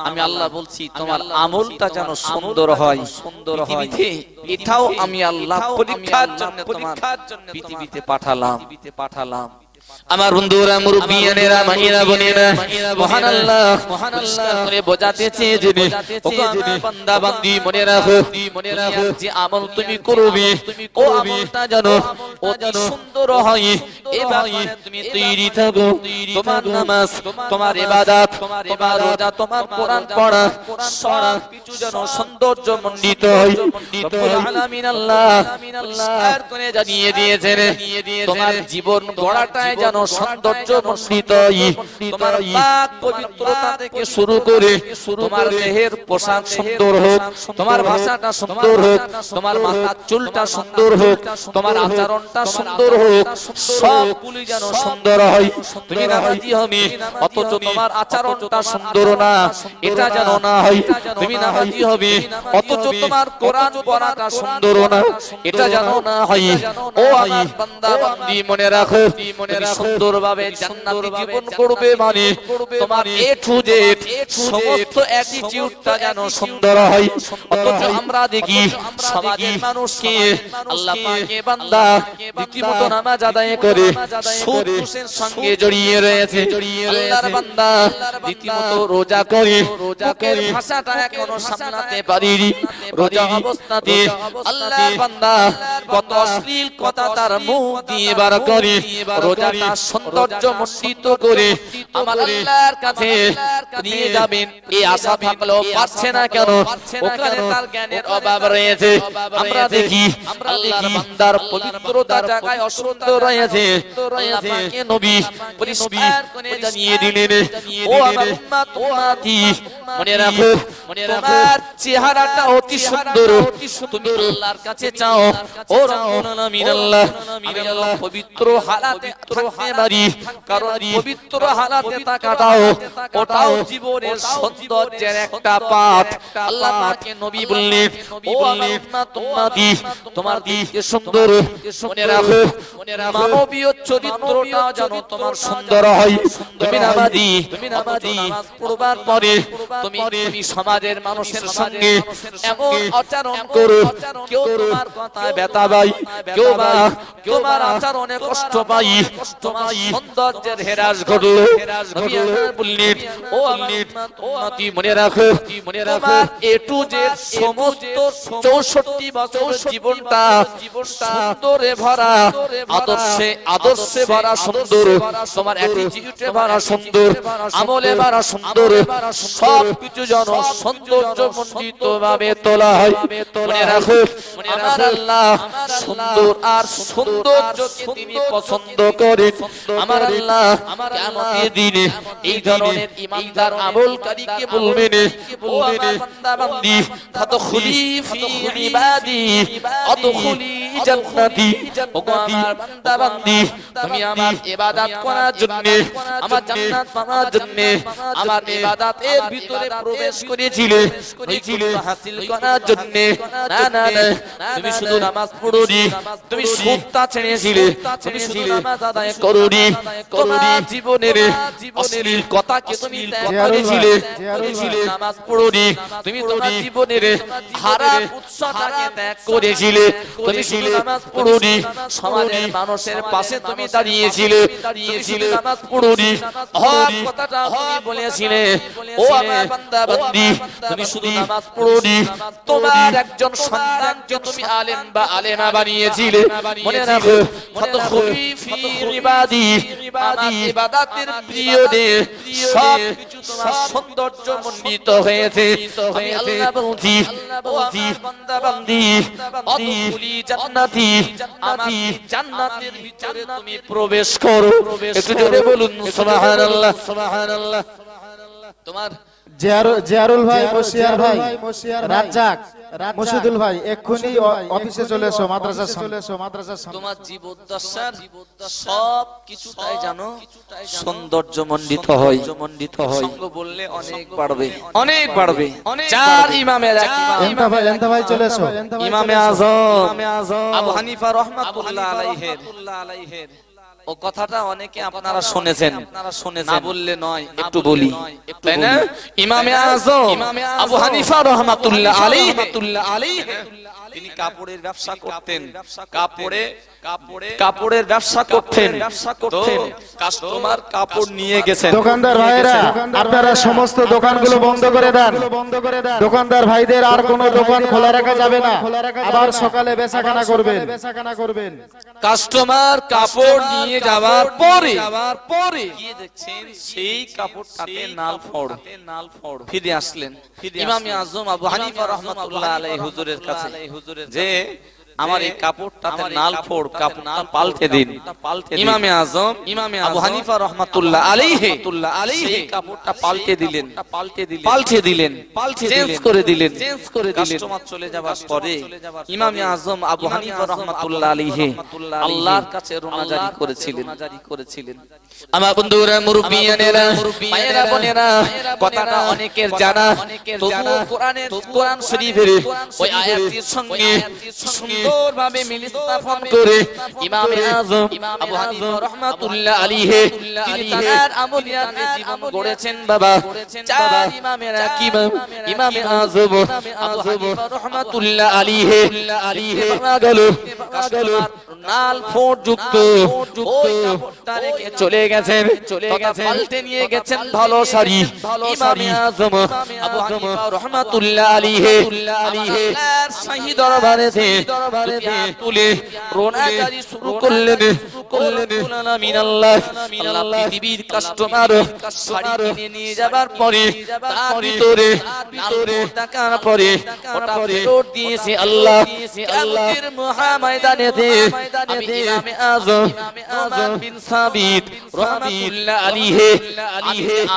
আমি আল্লাহ বলছি তোমার আমলটা যেন সুন্দর হয়। পৃথিবীতে এটাও আমি আল্লাহ পরীক্ষার জন্য তোমার পৃথিবীতে পাঠালাম। আমার বন্ধুরা মুরব্বিয়ানেরা মায়েরা বোনেরা মহান আল্লাহ পরিষ্কার করে বোঝাতে চেয়েছেন ওগো আমার বান্দা বান্দি মনে রাখো যে আমল তুমি করবে ও আমলটা জানো অতি সুন্দর হয় এভাবে তুমি তৈরি থাকো তোমার নামাজ তোমার ইবাদত তোমার রোজা তোমার কোরআন পড়া সব কিছু যেন সৌন্দর্য মণ্ডিত হয় রব্বুল আলামিন আল্লাহ পরিষ্কার করে জানিয়ে দিয়েছেন তোমার জীবন গড়াটাই যেন সৌন্দর্য মণ্ডিত হয় তোমার পাক পবিত্রতা থেকে শুরু করে তোমার দেহের পোশাক সুন্দর হোক তোমার ভাষাটা সুন্দর হোক তোমার মাথার চুলটা সুন্দর হোক তোমার আচরণটা সুন্দর হোক সবগুলো যেন সুন্দর হয় তুমি নামাজি হবে অথচ তোমার আচরণটা সুন্দর না এটা যেন না হয় তুমি নামাজি হবে অথচ তোমার কোরআন পড়াটা সুন্দর না এটা যেন না হয় ও আমার বান্দা বান্দি মনে রাখো তুমি সুন্দরভাবে জান্নাতি জীবন করবে মানে তোমার এ টু জেড সমস্ত অ্যাটিটিউডটা যেন সুন্দর হয় অথচ আমরা দেখি সমাজের মানুষকে আল্লাহ পাকের বান্দা রীতিমতো নামাজ আদায় করে সুদ ঘুষের সঙ্গে জড়িয়ে রয়েছে আল্লাহর বান্দা রীতিমতো রোজা করে রোজার ভাষাটা এখনো সামলাতে পারিনি রোজা অবস্থাতে আল্লাহর বান্দা কত অশ্লীল কথা তার মুখ দিয়ে বার করে রোজাটা সৌন্দর্য মণ্ডিত করে আমার আল্লাহর কাছে নিয়ে যাবেন এই আশা থাকলেও পারছে না কেন ওখানে তার জ্ঞানের অভাব রয়েছে আমরা দেখি আল্লাহর বান্দার পবিত্রতা জায়গায় অশুদ্ধ রয়েছে আল্লাহ পাকে নবী পরিষ্কার করে জানিয়ে দিলেন ও আমার উম্মত উম্মতি মনে রাখো তোমার চেহারাটা অতি সুন্দর তুমি আল্লাহর কাছে চাও ও রব্বুল আলামিন আল্লাহ আমি আল্লাহ পবিত্র হালাতে থাকতে পারি কারণ পবিত্র হালাতে থাকাটাও ওটাও জীবনের সৌন্দর্যের একটা পাঠ আল্লাহ পাকে নবী বললেন ও আমার উম্মত উম্মতি তোমার দিকে সুন্দর মনে রাখো মানবীয় চরিত্রটা যেন তোমার সুন্দর হয় তুমি নামাজি নামাজ পড়বার পরে তুমি সমাজের মানুষের সঙ্গে এমন আচরণ করো কেউ তোমার কথায় ব্যথা পায় কেউ বা তোমার আচরণে কষ্ট পায় তোমার সৌন্দর্যের হেরাস ঘটলো নবী আমার বললেন ও উম্মতি মনে রাখো তোমার এ টু জেড সমস্ত 64 বছর জীবনটা সুন্দরে ভরা আদর্শে ভরা সুন্দর তোমার অ্যাটিটিউডে ভরা সুন্দর আমলে ভরা সুন্দর সব কিছু যেন সৌন্দর্য মণ্ডিত ভাবে তোলা হয় মনে রাখো আমার আল্লাহ সুন্দর আর সৌন্দর্যকে তিনি পছন্দ করেন আমার আল্লাহ কিয়ামতের দিনে এই ধরনের ঈমানদার আমলকারীকে বলবেন ও আমার বান্দা বান্দি ফাদখুলি ফি ইবাদি আদখুলি জান্নাতি ও আমার বান্দা বান্দি তুমি আমার ইবাদত করার জন্য আমার জান্নাত পাওয়ার জন্য আমার ইবাদতের ভিতরে প্রবেশ করেছিলে হাসিল করার জন্য না না না তুমি শুধু নামাজ পড়োনি তুমি সুদটা ছেড়েছিলে তুমি শুধু নামাজ আদায় করোনি তোমার জীবনের অশ্লীল কথাকে তুমি ত্যাগ করেছিলে নামাজ পড়োনি তুমি তোমার জীবনের খারাপ উৎসাহটাকে ত্যাগ করেছিলে তুমি শুধু নামাজ পড়োনি সমাজের মানুষের পাশে তুমি দাঁড়িয়েছিলে নামাজ পড়োনি হক কথাটা তুমি বলেছিলে ও আমার বান্দা বান্দি তুমি শুধু নামাজ পড়োনি তোমার একজন সন্তানকে তুমি আলেম বা আলেমা বানিয়েছিলে মনে রাখো ফাদখুলি ফি ইবাদি আমার ইবাদতের পিরিয়ডে সব কিছু তোমার সৌন্দর্য মণ্ডিত হয়েছে আমি আল্লাহ বলছি ও আমার বান্দা বান্দি আদখুলি জান্নাতি আমার জান্নাতের ভিতরে তুমি প্রবেশ করো একটু জোরে বলুন সুবহানাল্লাহ সুবহানাল্লাহ তোমার জিয়ারুল ভাই মশিয়ার ভাই রাজ্জাক মসজিদুল ভাই এক্ষুনি অফিসে চলে এসো মাদ্রাসার সামনে তোমার জীবদ্দশার সব কিছুটাই জানো সৌন্দর্যমণ্ডিত হয় সঙ্গ বললে অনেক বাড়বে চার ইমামের এক এন্তা ভাই চলে এসো ইমামে আযম আবু হানিফা রাহমাতুল্লাহ আলাইহির ও কথাটা অনেকে আপনারা শুনেছেন না বললে নয় একটু বলি তাই না ইমামে আযম আবু হানিফা রাহমাতুল্লাহ আলাইহি তিনি কাপড়ের ব্যবসা করতেন, কাপড়ের ব্যবসা করতেন। তো কাস্টমার কাপড় নিয়ে গেছেন। দোকানদার ভাইরা আপনারা সমস্ত দোকানগুলো বন্ধ করে দেন। দোকানদার ভাইদের আর কোনো দোকান খোলা রাখা যাবে না, আবার সকালে বেচাকেনা করবেন। কাস্টমার কাপড় নিয়ে যাওয়ার পরে গিয়ে দেখছেন সেই কাপড়টাতে নাল ফড়। ফিরে আসলেন ইমাম আজম আবু হানিফা রাহমাতুল্লাহ আলাইহি হুজুরের কাছে, যে আমার এই কাপড়টাতে নাল ফোড়, কাপড়টা পাল্টে দিন। ইমাম আজম আবু হানিফা রাহমাতুল্লাহ আলাইহি সেই কাপড়টা পাল্টে দিলেন, চেঞ্জ করে দিলেন। কাস্টমার চলে যাবার পরে ইমাম আজম আবু হানিফা রাহমাতুল্লাহ আলাইহি আল্লাহর কাছে রোনা জারি করেছিলেন। আমার বন্ধুরা, মুরব্বিয়ানেরা, মায়েরা, বোনেরা, কথাটা অনেকের জানা, তবুও কোরআন শরীফের ওই আয়াতটির সঙ্গে সুন্দরভাবে মিল স্থাপন করে ইমাম আজম আবু হানিফা রাহমাতুল্লাহ আলাইহি তিনি তার আমলিয়াতে জীবন গড়েছেন। বাবা, চার ইমামেরা কি ইমাম আজম আবু হানিফা রাহমাতুল্লাহ আলাইহি পাওয়া গেল কাস্টমার নাল ফোঁট যুক্ত ওই কাপড়টা রেখে চলে গেছেন, পাল্টে নিয়ে গেছেন ভালো শাড়ি। ইমাম আজম আবু হানিফা রাহমাতুল্লাহ আলাইহি আল্লাহর শাহী দরবারেতে তুলে রোনা জারি শুরু করলেন। আল্লাহ পৃথিবীর কাস্টমার শাড়ি কিনে নিয়ে যাবার পরে তার ভিতরে টাকার পরে ওটা ফেরত দিয়েছে আল্লাহ। কিয়ামতের মহাময়দানেতে আমি ইমাম আজম নোমান বিন সাবিত রাহমাতুল্লাহ আলাইহি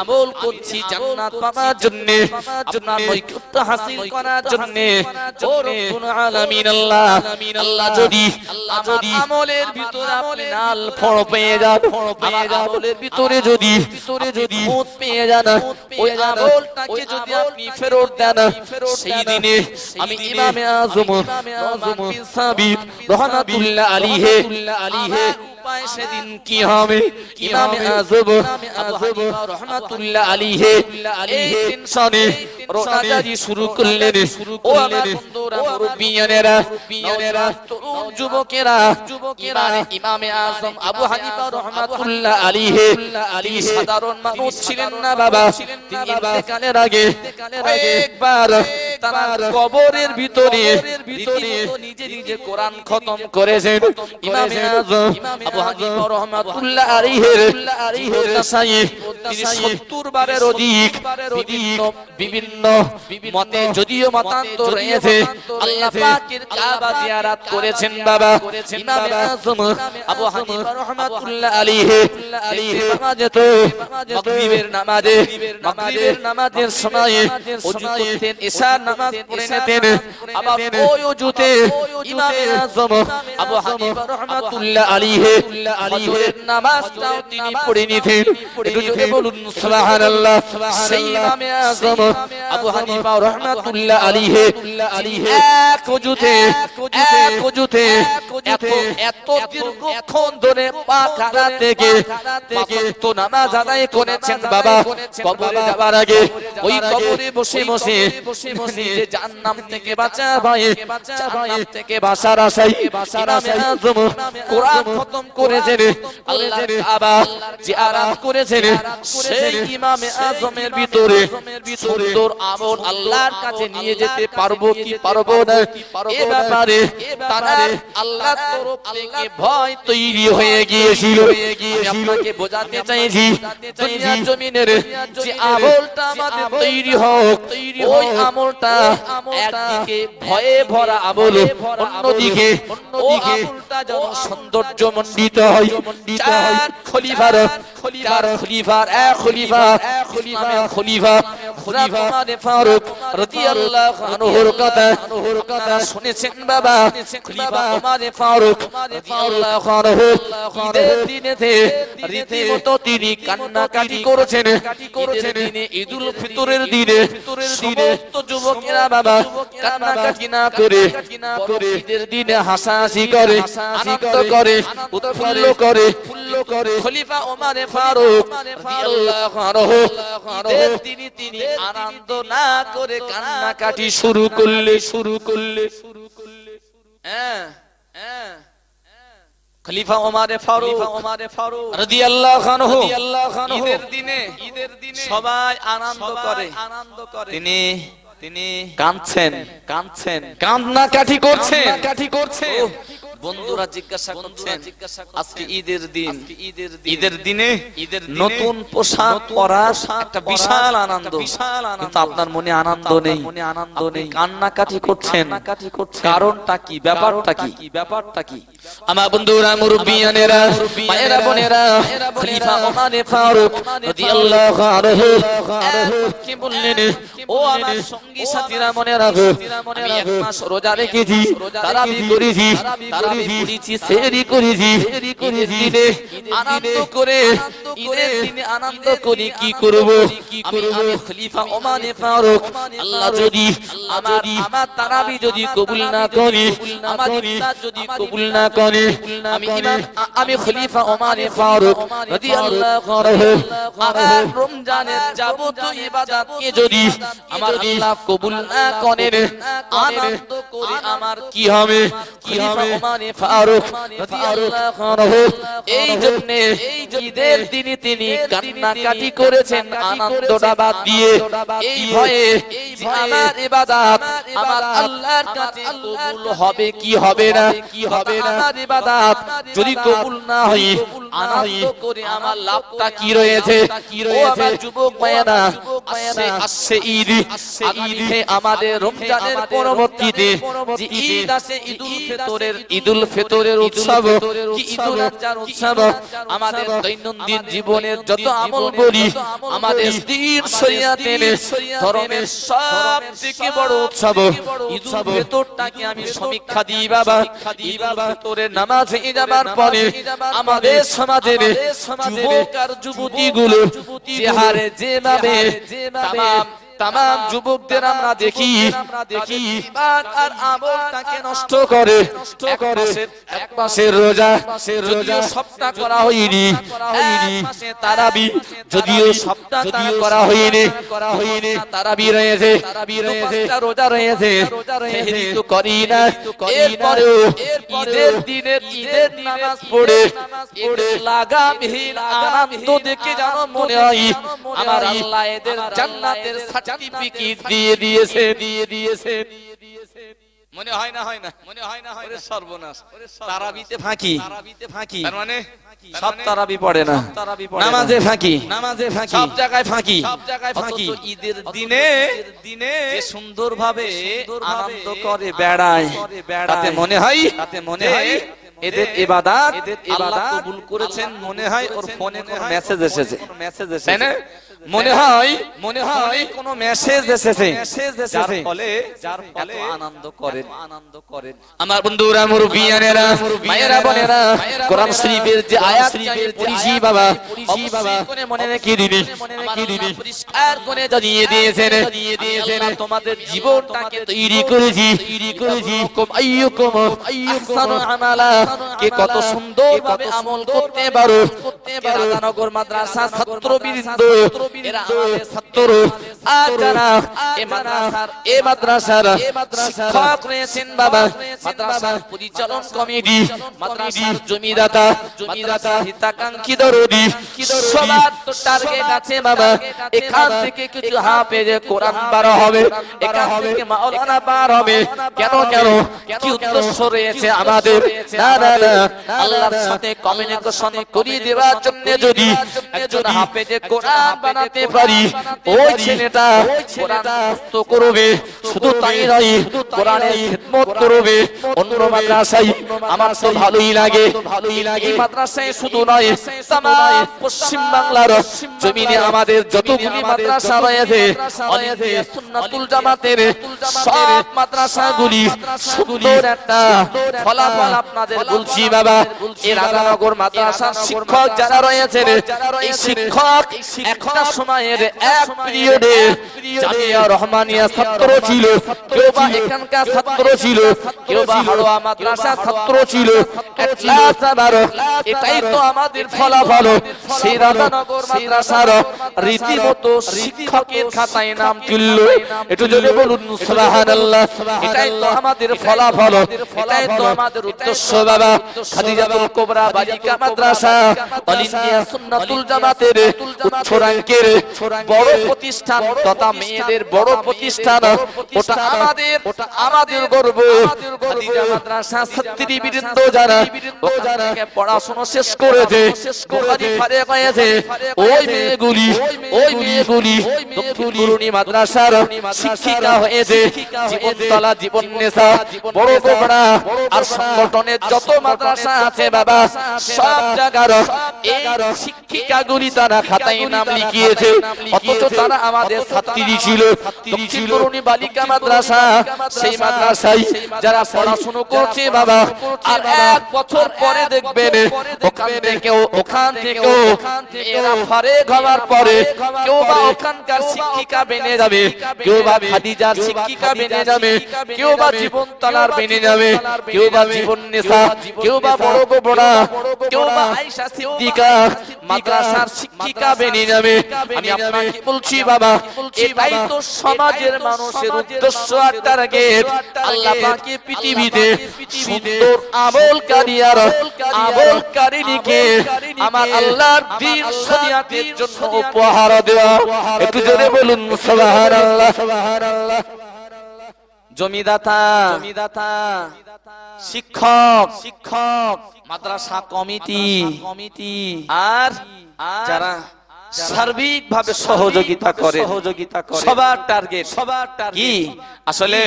আমল করছি জান্নাত পাওয়ার জন্য, আপনার নৈকট্য হাসিল করার জন্য। ও রব্বুল আলামিন আল্লাহ যদি আমলের ভিতরে আপনি নাল ফড় পেয়ে যান, আমলের ভিতরে যদি খুঁত পেয়ে যান, ওই আমলটাকে যদি আপনি ফেরত দেন, সেই দিনে আমি ইমাম আজম নোমান বিন সাবিত রাহমাতুল্লাহ আলাইহি সেদিন কি হবে? ইমাম আজম আবু হানিফা রাহমাতুল্লাহ আলাইহি এই টেনশনে রোনা জারি শুরু করলেন। ও আমার বন্ধুরা, মুরব্বিয়ানেরা, তরুণ যুবকেরা, ইমাম আজম আবু হানিফা রাহমাতুল্লাহ আলাইহি সাধারণ মানুষ ছিলেন না বাবা। তিনি ইন্তেকালের আগে একবার তার কবরের ভিতরে নিজে কোরআন খতম করেছেন। ইমাম আজম আবু হানিফা রাহমাতুল্লাহ আলাইহি তিনি 70 বারের অধিক বিভিন্ন মতে যদিও মতান্তর রয়েছে আল্লাহ পাকের কাবা জিয়ারত করেছেন বাবা। ইমাম আজম আবু হানিফা রাহমাতুল্লাহ আলাইহি মাগরিবের নামাজের সময় ওযু করতেন, ইশার নামাজ পড়ে নিতেন। আবার ওই ওযুতে ইমাম আজম আবু হানিফা রাহমাতুল্লাহ আলাইহি ফজরের নামাজটাও তিনি পড়ে নিতেন। একটু জোরে বলুন সুবহানাল্লাহ। সেই ইমাম আজম আবু হানিফা রাহমাতুল্লাহ আলাইহি এক ওযুতে এত দীর্ঘক্ষণ ধরে পাক হারা থেকে তো নামাজ আদায় করেছেন বাবা। কবরে যাবার আগে ওই কবরে বসে নিজে জাহান্নাম থেকে বাঁচা ভয়ে, জাহান্নাম থেকে বাঁচার আশায় ইমাম আজম কোরআন খতম করেছেন, আল্লাহর কাবা জিয়ারত করেছেন। সেই ইমাম আজমের ভিতরে সুন্দর আমল আল্লাহর কাছে নিয়ে যেতে পারবো কি পারবো না, এ ব্যাপারে তারা আল্লাহর তরফ থেকে ভয় তৈরি হয়ে গিয়েছিল। আমি আপনাকে বোঝাতে চাইছি দুনিয়ার জমিনের যে আমলটা আমাদের তৈরি হোক, ওই আমলটা একদিকে ভয়ে ভরা আমল, অন্যদিকে ও আমলটা যেন সৌন্দর্য মণ্ডিত হয়। চার খলিফার এক খলিফা উমর ফারুক রাদিয়াল্লাহু আনহুর কথা শুনেছেন বাবা। খলিফা উমর ফারুক রাদিয়াল্লাহু আনহু ঈদের দিনেতে রীতিমতো তিনি কান্নাকাটি করেছেন। ঈদের দিনে, ঈদুল ফিতরের দিনে সমস্ত যুবকেরা বাবা কান্নাকাটি না করে ঈদের দিনে হাসাহাসি করে, আনন্দ করে, উৎফুল্ল করে। খলিফা উমর ফারুক রাদিয়াল্লাহু আনহু ঈদের দিনে তিনি আনন্দ না করে কান্নাকাটি শুরু করলে খলিফা ওমরে ফারুক রাদিয়াল্লাহু আনহু ঈদের দিনে সবাই আনন্দ করে তিনি কাঁদছেন কান্নাকাটি করছেন বন্ধুরা জিজ্ঞাসা করছেন আজকে ঈদের দিনে নতুন পোশাক পরা একটা বিশাল আনন্দ কিন্তু আপনার মনে আনন্দ নেই কান্নাকাটি করছেন কারণটা কি ব্যাপারটা কি আমার বন্ধুরা মুরব্বিয়ানেরা মায়েরা বোনেরা খলিফা ওমরে ফারুক রাদিয়াল্লাহু আনহু কি বললেন ও আমার সঙ্গী সাথীরা মনে রাখো আমি এক মাস রোজা রেখেছি তারাবি করেছি সেহরি করেছি ঈদের দিনে আনন্দ করে ঈদের দিনে আনন্দ করি কি করব আমি খলিফা ওমরে ফারুক আল্লাহ যদি আমার তারাবি যদি কবুল না করে আমার ইফতার যদি কবুল না করে আমি খলিফা ওমরে ফারুক রাদিয়াল্লাহু আনহু আমার রমজানের যাবতীয় ইবাদতকে যদি আমার আল্লাহ কবুল না করেন আনন্দ করে আমার কি হবে খলিফা ওমরে ফারুক রাদিয়াল্লাহু আনহু এই জন্য ঈদের দিনে তিনি কান্নাকাটি করেছেন আনন্দটা বাদ দিয়ে এই ভয়ে আমার ইবাদত আমার আল্লাহর কাছে কবুল হবে কি হবে না আমার ইবাদত যদি কবুল না হয় আনন্দ করে আমার লাভটা কি রয়েছে ও আমার যুবক ভাইয়েরা আসছে ঈদে আমাদের রমজানের পরবর্তীতে যে ঈদ আছে ঈদুল ফিতরের উৎসব কি ঈদুল আজহার উৎসব আমাদের দৈনন্দিন জীবনের যত আমল করি আমাদের দ্বীন শরিয়াতের ধর্মের সবথেকে বড় উৎসব ঈদুল ফিতরটাকে আমি সমীক্ষা দিই বাবা ঈদুল ফিতরের নামাজে যাবার পরে আমাদের সমাজের যুবক আর যুবতীগুলো যে হারে যেভাবে তামাম যুবকদের আমরা দেখি ইবাদত আর আমলটাকে নষ্ট করে এক মাসের রোজা যদিও সপ্তাহ করা হয়নি এক মাসে তারাবি যদিও সপ্তাহ করা হয়নি তারাবি রয়েছে রোজা রয়েছে সেহরি তো করি না এরপরেও ঈদের দিনের ঈদের নামাজ পড়ে লাগামহীন আনন্দ দেখে যেন মনে হয় আমার আল্লাহ এদের জান্নাতের সার্টিফিকেট দিয়ে দিয়েছে মনে হয় না ওরে সর্বনাশ তারাবিতে ফাঁকি তার মানে সব তারাবি পড়ে না নামাজে ফাঁকি সব জায়গায় ফাঁকি ঈদের দিনে যে সুন্দরভাবে আনন্দ করে বেড়ায় তাতে মনে হয় এদের ইবাদত আল্লাহ কবুল করেছেন মনে হয় ওর ফোনে কোন মেসেজ এসেছে তাই না মনে হয় কোন মেসেজ এসেছে যার ফলে আনন্দ করেন আমার বন্ধুরা মুরব্বিয়ানেরা মায়েরা বোনেরা কোরআন শরীফের যে আয়াত আমি পড়েছি বাবা অবশ্যই কোনে মনে রেখে দিবি পরিষ্কার করে জানিয়ে দিয়েছেন তোমাদের জীবনটাকে তৈরি করেছি আইয়ুকুম আহসানু আমালা কে কত সুন্দরভাবে আমল করতে পারো রাধানগর মাদ্রাসা ছাত্রবৃন্দ এরা আমাদের ছাত্র আর যারা এই মাদ্রাসার শিক্ষক রয়েছেন বাবা মাদ্রাসার পরিচালন কমিটি মাদ্রাসার জমিদাতা হিতাকাঙ্ক্ষী দরদি সবার তো টার্গেট আছে বাবা এখান থেকে কিছু হাফেজ কোরআন বার হবে এখান থেকে মাওলানা বার হবে কেন কি উদ্দেশ্য রয়েছে আমাদের না আল্লাহর সাথে কমিউনিকেশন করিয়ে দেওয়ার জন্য যদি একজন হাফেজে কোরআন বানাতে পারি ওই ছেলেটা কোরআন মুখস্থ করবে শুধু তাই নয় কোরআনের খিদমত করবে অন্য মাদ্রাসায় আমার তো ভালোই লাগে এই মাদ্রাসায় শুধু নয় তাম পশ্চিম বাংলার জমিনে আমাদের যতগুলি মাদ্রাসা রয়েছে আহলে সুন্নাতুল জামাতের সব মাদ্রাসাগুলি সুন্দর একটা ফলাফল আপনাদের বলছি বাবা এই রাধানগর মাদ্রাসার শিক্ষক যারা রয়েছেন এই শিক্ষক একটা সময়ের এক পিরিয়ডে জামিয়া রহমানিয়া ছাত্র ছিল, কেউ বা এখানকার ছাত্র ছিল, কেউ বা হাড়োয়া মাদ্রাসা ছাত্র ছিল। এটাই তো আমাদের ফলাফল। সেই রাধানগর মাদ্রাসার রীতিমতো শিক্ষকের খাতায় নাম তুলল। একটু জোরে বলুন সুবহানাল্লাহ। এটাই তো আমাদের ফলাফল, এটাই তো আমাদের উদ্দেশ্য। বাবা খাদিজাতুল কুবরা বালিকা মাদ্রাসা অল ইন্ডিয়া সুন্নাতুল জামাতের উচ্চ র্যাঙ্কের বড় প্রতিষ্ঠান তথা মেয়েদের বড় প্রতিষ্ঠান, ওটা আমাদের গর্ব। খাদিজা মাদ্রাসা ছাত্রীবৃন্দ যারা ওখান থেকে পড়াশোনা শেষ করেছে, বুখারী ফারে হয়েছে, ওই মেয়েগুলি দক্ষিণ কুরুনি মাদ্রাসার শিক্ষিকা হয়েছে। জীবনতলা, জীবননেসা, বড় গোবরা আর সংগঠনের যত মাদ্রাসা আছে বাবা, সব জায়গার এই শিক্ষিকাগুলি তারা খাতায় নাম লিখিয়েছে। অথচ তারা আমাদের ছাত্রী ছিল। দক্ষিণ কুরুনি বালিকা মাদ্রাসা, সেই মাদ্রাসায় যারা পড়াশোনা করছে বাবা, আর এক বছর পরে দেখবেন ওখান থেকেও এরা ফারেক হওয়ার পরে কেউ বা ওখানকার শিক্ষিকা বেনে যাবে, কেউ বা খাদিজার শিক্ষিকা বেনে যাবে, কেউ বা জীবনতলার বেনে যাবে, কেউ বা জীবননেসা, কেউ বা বড় গোবরা, কেউ বা আয়েশা সিদ্দিকা মাদ্রাসার শিক্ষিকা বেনে যাবে। আমি আপনাকে বলছি বাবা, এটাই তো সমাজের মানুষের উদ্দেশ্য আর টার্গেট। আল্লাহ পাকে পৃথিবীতে সুন্দর আমলকারী আর আমলকারিনীকে আমার আল্লাহর দ্বীন শরিয়াতের জন্য উপহার দেওয়া। একটু জোরে বলুন সুবহানাল্লাহ। জমিদাতা, শিক্ষক, মাদ্রাসা কমিটি আর যারা সার্বিকভাবে সহযোগিতা করে, সবার টার্গেট কি? আসলে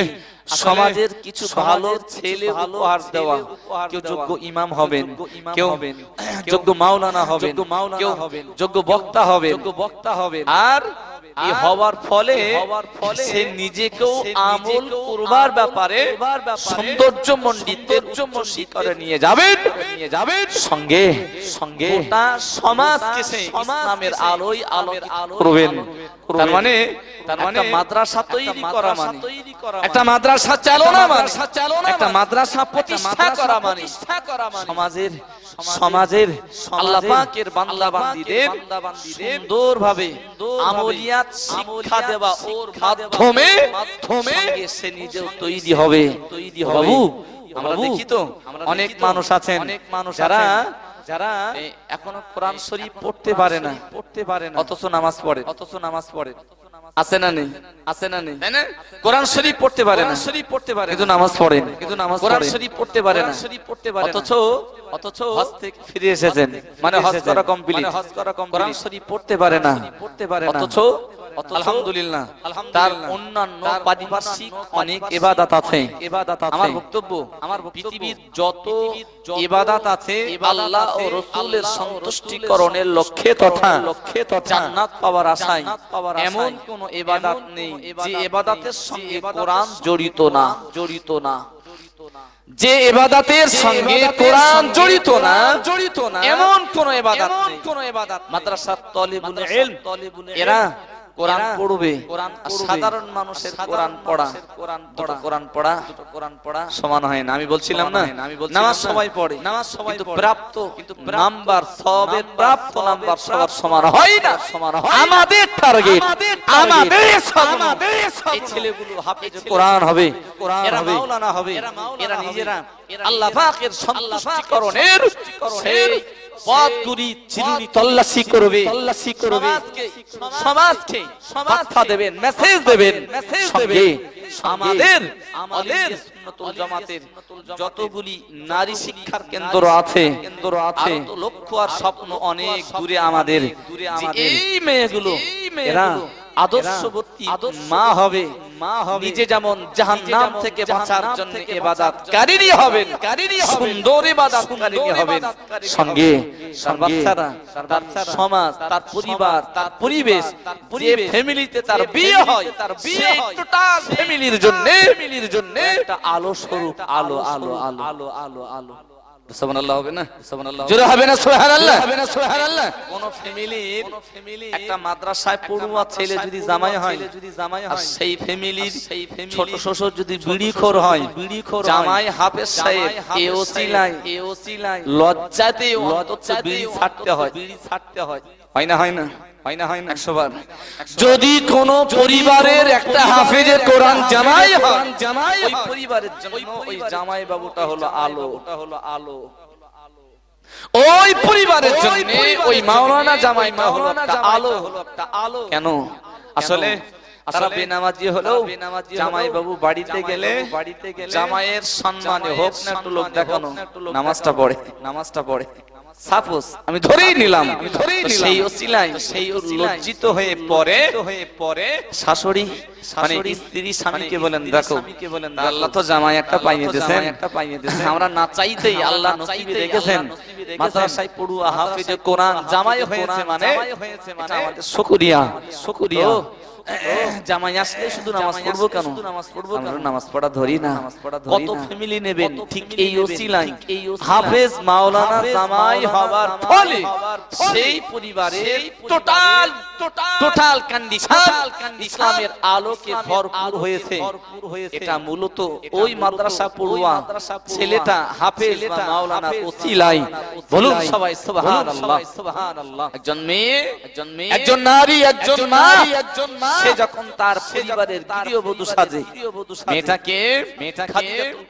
সমাজের কিছু ভালো ছেলে উপহার দেওয়া। কেউ যোগ্য ইমাম হবেন, কেউ যোগ্য মাওলানা হবেন, কেউ যোগ্য বক্তা হবেন। আর এই হওয়ার ফলে সে নিজেকেও আমল করবার ব্যাপারে সৌন্দর্য মণ্ডিতের করে নিয়ে যাবেন সঙ্গে গোটা সমাজকে সে ইসলামের আলোয় করবেন। তার মানে একটা মাদ্রাসা তৈরি করা মানে, একটা মাদ্রাসা চালনা মানে, একটা মাদ্রাসা প্রতিষ্ঠা করা মানে সমাজের আল্লাহ পাকের বান্দা বান্দীদের সুন্দরভাবে আমলিয়াত শিক্ষা দেওয়া, ওর মাধ্যমে সে নিজেও তৈরি হবে। বাবু আমরা দেখি তো অনেক মানুষ আছেন যারা এখনো কোরআন শরীফ পড়তে পারে না, অথচ নামাজ পড়ে। আছে না নেই? কোরআন শরীফ পড়তে পারে না, কিন্তু নামাজ পড়েন। কোরআন শরীফ পড়তে পারে না, অথচ হজ থেকে ফিরে এসেছেন, মানে হজ করা কমপ্লিট। কোরআন শরীফ পড়তে পারে না, অথচ আলহামদুলিল্লাহ তার অন্যান্য পারিপার্শ্বিক অনেক ইবাদত আছে। আমার বক্তব্য পৃথিবীর যত ইবাদত আছে আল্লাহ ও রাসূলের সন্তুষ্টিকরণের লক্ষ্যে তথা জান্নাত পাওয়ার আশায় এমন কোন ইবাদত নেই যে ইবাদতের সঙ্গে কোরআন জড়িত না। যে ইবাদতের সঙ্গে কোরআন জড়িত না এমন কোন ইবাদত নেই। মাদ্রাসার তালিবুল ইলম এরা কোরআন পড়বে, সাধারণ মানুষের কোরআন পড়া সমান হয় না। আমি বলছিলাম না, নামাজ সবাই পড়ে, কিন্তু প্রাপ্ত নাম্বার, সবের প্রাপ্ত নাম্বার সবার সমান হয় না। আমাদের টার্গেট, আমাদের এই ছেলেগুলো হাফেজ কোরআন হবে, এরা মাওলানা হবে, এরা নিজেরা আল্লাহ পাকের সন্তুষ্টিকরণের সেই পথগুলি চিরুনি তল্লাশি করবে, সমাজকে বার্তা দেবেন, মেসেজ দেবেন। সঙ্গে আমাদের সুন্নাতুল জামাতের যতগুলি নারী শিক্ষার কেন্দ্র আছে, লক্ষ্য আর স্বপ্ন অনেক দূরে আমাদের। এই মেয়েগুলো এরা আদর্শবর্তী মা হবে, নিজে যেমন জাহান্নাম থেকে বাঁচার জন্য ইবাদতকারী হবেন, সুন্দর ইবাদতকারী হবেন। সঙ্গে তার বাচ্চারা, তার সমাজ, তার পরিবার, তার পরিবেশ, যে ফ্যামিলিতে তার বিয়ে হয়, সেই টোটাল ফ্যামিলির জন্য একটা আলো স্বরূপ, আলো। সুবহানাল্লাহ হবে না? জোরে হবে না সুবহানাল্লাহ? কোন ফ্যামিলির একটা মাদ্রাসায় পড়ুয়া ছেলে যদি জামাই হয়, আর সেই ফ্যামিলির ছোট শ্বশুর যদি বিড়িখোর হয়, জামাই হাফেজ সাহেব এ ওসিলায় লজ্জাতে অন্তত বিড়ি ছাড়তে হয়। হয় না? হয় না 100 বার। যদি কোন পরিবারের একটা হাফেজে কোরআন জামাই হয়, ওই পরিবারের জন্য ওই জামাই বাবুটা হলো আলো। ওই পরিবারের জন্য ওই মাওলানা জামাইটা হলো একটা আলো। কেন? আসলে তারা বেনামাজি হলেও জামাই বাবু বাড়িতে গেলে জামাইয়ের সম্মানে হোক না একটু লোক দেখানো নামাজটা পড়ে। সাপোজ আমি ধরেই নিলাম সেই ওসিলায় সেই লজ্জিত হয়ে পরে শাশুড়ি মানে স্ত্রী স্বামীকে বলেন, দেখো আল্লাহ তো জামাই একটা পাইয়ে দিয়েছেন, আমরা না চাইতেই আল্লাহ নসিবে রেখেছেন মাদ্রাসায় পড়ুয়া হাফেজে কোরআন জামাই হয়েছে, মানে এটা আমাদের শুকরিয়া। জামাই আসলে শুধু নামাজ পড়বো কেন? আমরা নামাজ পড়া ধরি না। কত ফ্যামিলি নেবেন ঠিক এই ওসিলায় হাফেজ মাওলানা জামাই হবার ফলে সেই পরিবারের টোটাল কন্ডিশন ইসলামের আলোকে ভরপুর হয়েছে। এটা মূলত ওই মাদ্রাসা পড়ুয়া ছেলেটা হাফেজ বা মাওলানা ওসিলায়। বলুন সবাই সুবহানাল্লাহ। একজন মেয়ে, একজন নারী, একজন মা, সে যখন তার পরিবারের গৃহবধূ সাজে, মেয়েটাকে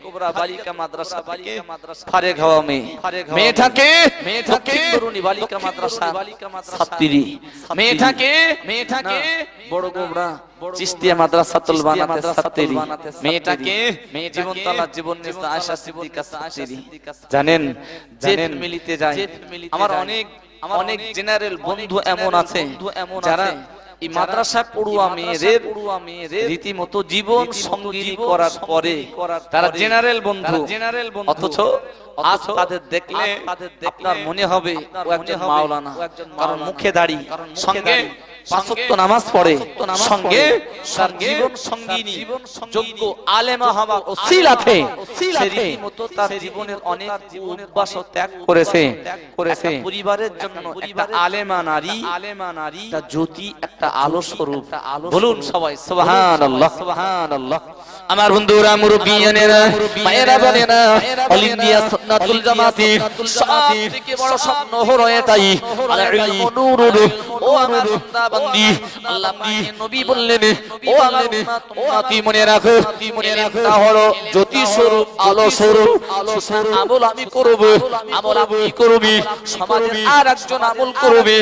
কুবরা বালিকা মাদ্রাসা থেকে ফারেগ হওয়া মেয়েটাকে তরুণী বালিকা মাদ্রাসা ছাত্রী, মেয়েটাকে বড় গোবরা চিশতিয়া মাদ্রাসাতুল বানাতে ছাত্রী, মেয়েটাকে জীবনতলা জীবননেতা আয়েশা সিদ্দিকা ছাত্রী। জানেন যে ফ্যামিলিতে যায়, আমার অনেক জেনারেল বন্ধু এমন আছে যারা এই মাদ্রাসা পড়ুয়া মেয়েদের রীতিমতো জীবন সঙ্গী করার পরে তারা জেনারেল বন্ধু, অথচ আজ তাদের দেখলে আপনার মনে হবে ও একজন মাওলানা, কারণ মুখে দাড়ি, সঙ্গে 5 ওয়াক্ত নামাজ পড়ে, সঙ্গে জীবন সঙ্গিনী যোগ্য আলেমা হওয়া ওসিলাতে সে রীতিমতো তার জীবনের অনেক অভ্যাস ত্যাগ করেছে। পরিবারের জন্য একটা আলেমা নারী তার জ্যোতি, একটা আলো স্বরূপ। বলুন সবাই সুবহানাল্লাহ। আমার বন্ধুরা, মুরব্বিয়ানেরা, মায়েরা, বোনেরা, অল ইন্ডিয়া সুন্নাতুল জামাতের সবথেকে বড় স্বপ্ন হলো এটাই, আল ইলমু নূরুন। ও আমার বান্দা বান্দি, আল্লাহ পাকের নবী বললেন, ও আমার উম্মতি মনে রাখো, এটা হলো জ্যোতি স্বরূপ, আলো স্বরূপ। আমল আমি করব, আমল আপনি করবি, সমাজের আর একজন আমল করবে,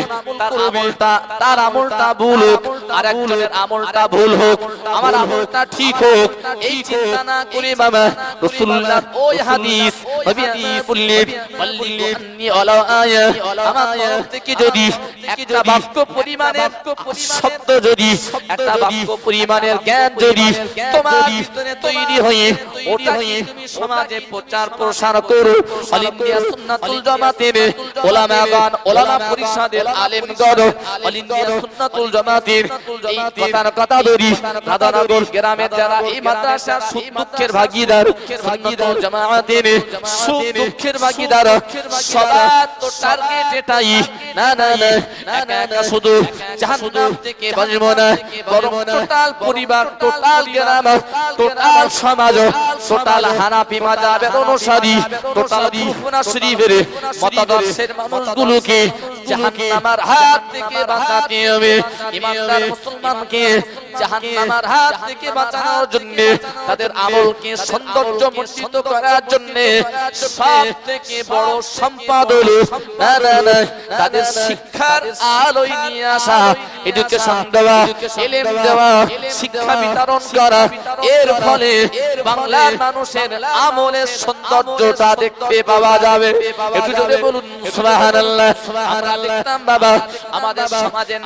তার আমলটা ভুল হোক, আর একজনের আমলটা ভুল হোক, আমার আমলটা ঠিক হোক, এই চিন্তা না করে বাবা রাসূলুল্লাহ ওই হাদিস নবী বললেন, বললিগু আন্নি আলা আয়া, আমার তরফ থেকে যদি একটা বাক্য পরিমাণের শব্দ, যদি একটা বাক্য পরিমাণের জ্ঞান যদি তোমার ভিতরে তৈরি হয়ে ওটা তুমি সমাজে প্রচার প্রসার করো, অল ইন্ডিয়া সুন্নাতুল জামাতের উলামাগণ, উলামা পরিষদের আলেমগণ, অল ইন্ডিয়া সুন্নাতুল জামাতের এই কথা ধরি রাধানগর গ্রামের যারা এই মাদ্রাসার সুখ দুঃখের ভাগীদার, সুন্নাতুল জামাতের সুখ দুঃখের ভাগীদার, সবার তো টার্গেট এটাই, না একা শুধু জাহান্নাম থেকে বাঁচবো না, বরং টোটাল পরিবার, টোটাল গ্রাম, টোটাল সমাজ, টোটাল হানাফি মাযহাবের অনুসারী, টোটাল কুরআন শরীফের মতাদর্শের মানুষগুলোকে জাহান্নামের হাত থেকে বাঁচাতে হবে। ইমানদার মুসলমানকে জাহান্নামের হাত থেকে বাঁচানোর জন্য, তাদের আমলকে সৌন্দর্যমণ্ডিত করার জন্য সবথেকে বড় সম্পদ হলো তাদের শিক্ষার আলোয় নিয়ে আসা, এডুকেশন দেওয়া, ইলম দেওয়া, শিক্ষা বিতরণ করা। এর ফলে বাংলার মানুষের আমলের সৌন্দর্যটা দেখতে পাওয়া যাবে। একটু জোরে বলুন সুবহানাল্লাহ। আমরা দেখতাম বাবা, আমাদের সমাজের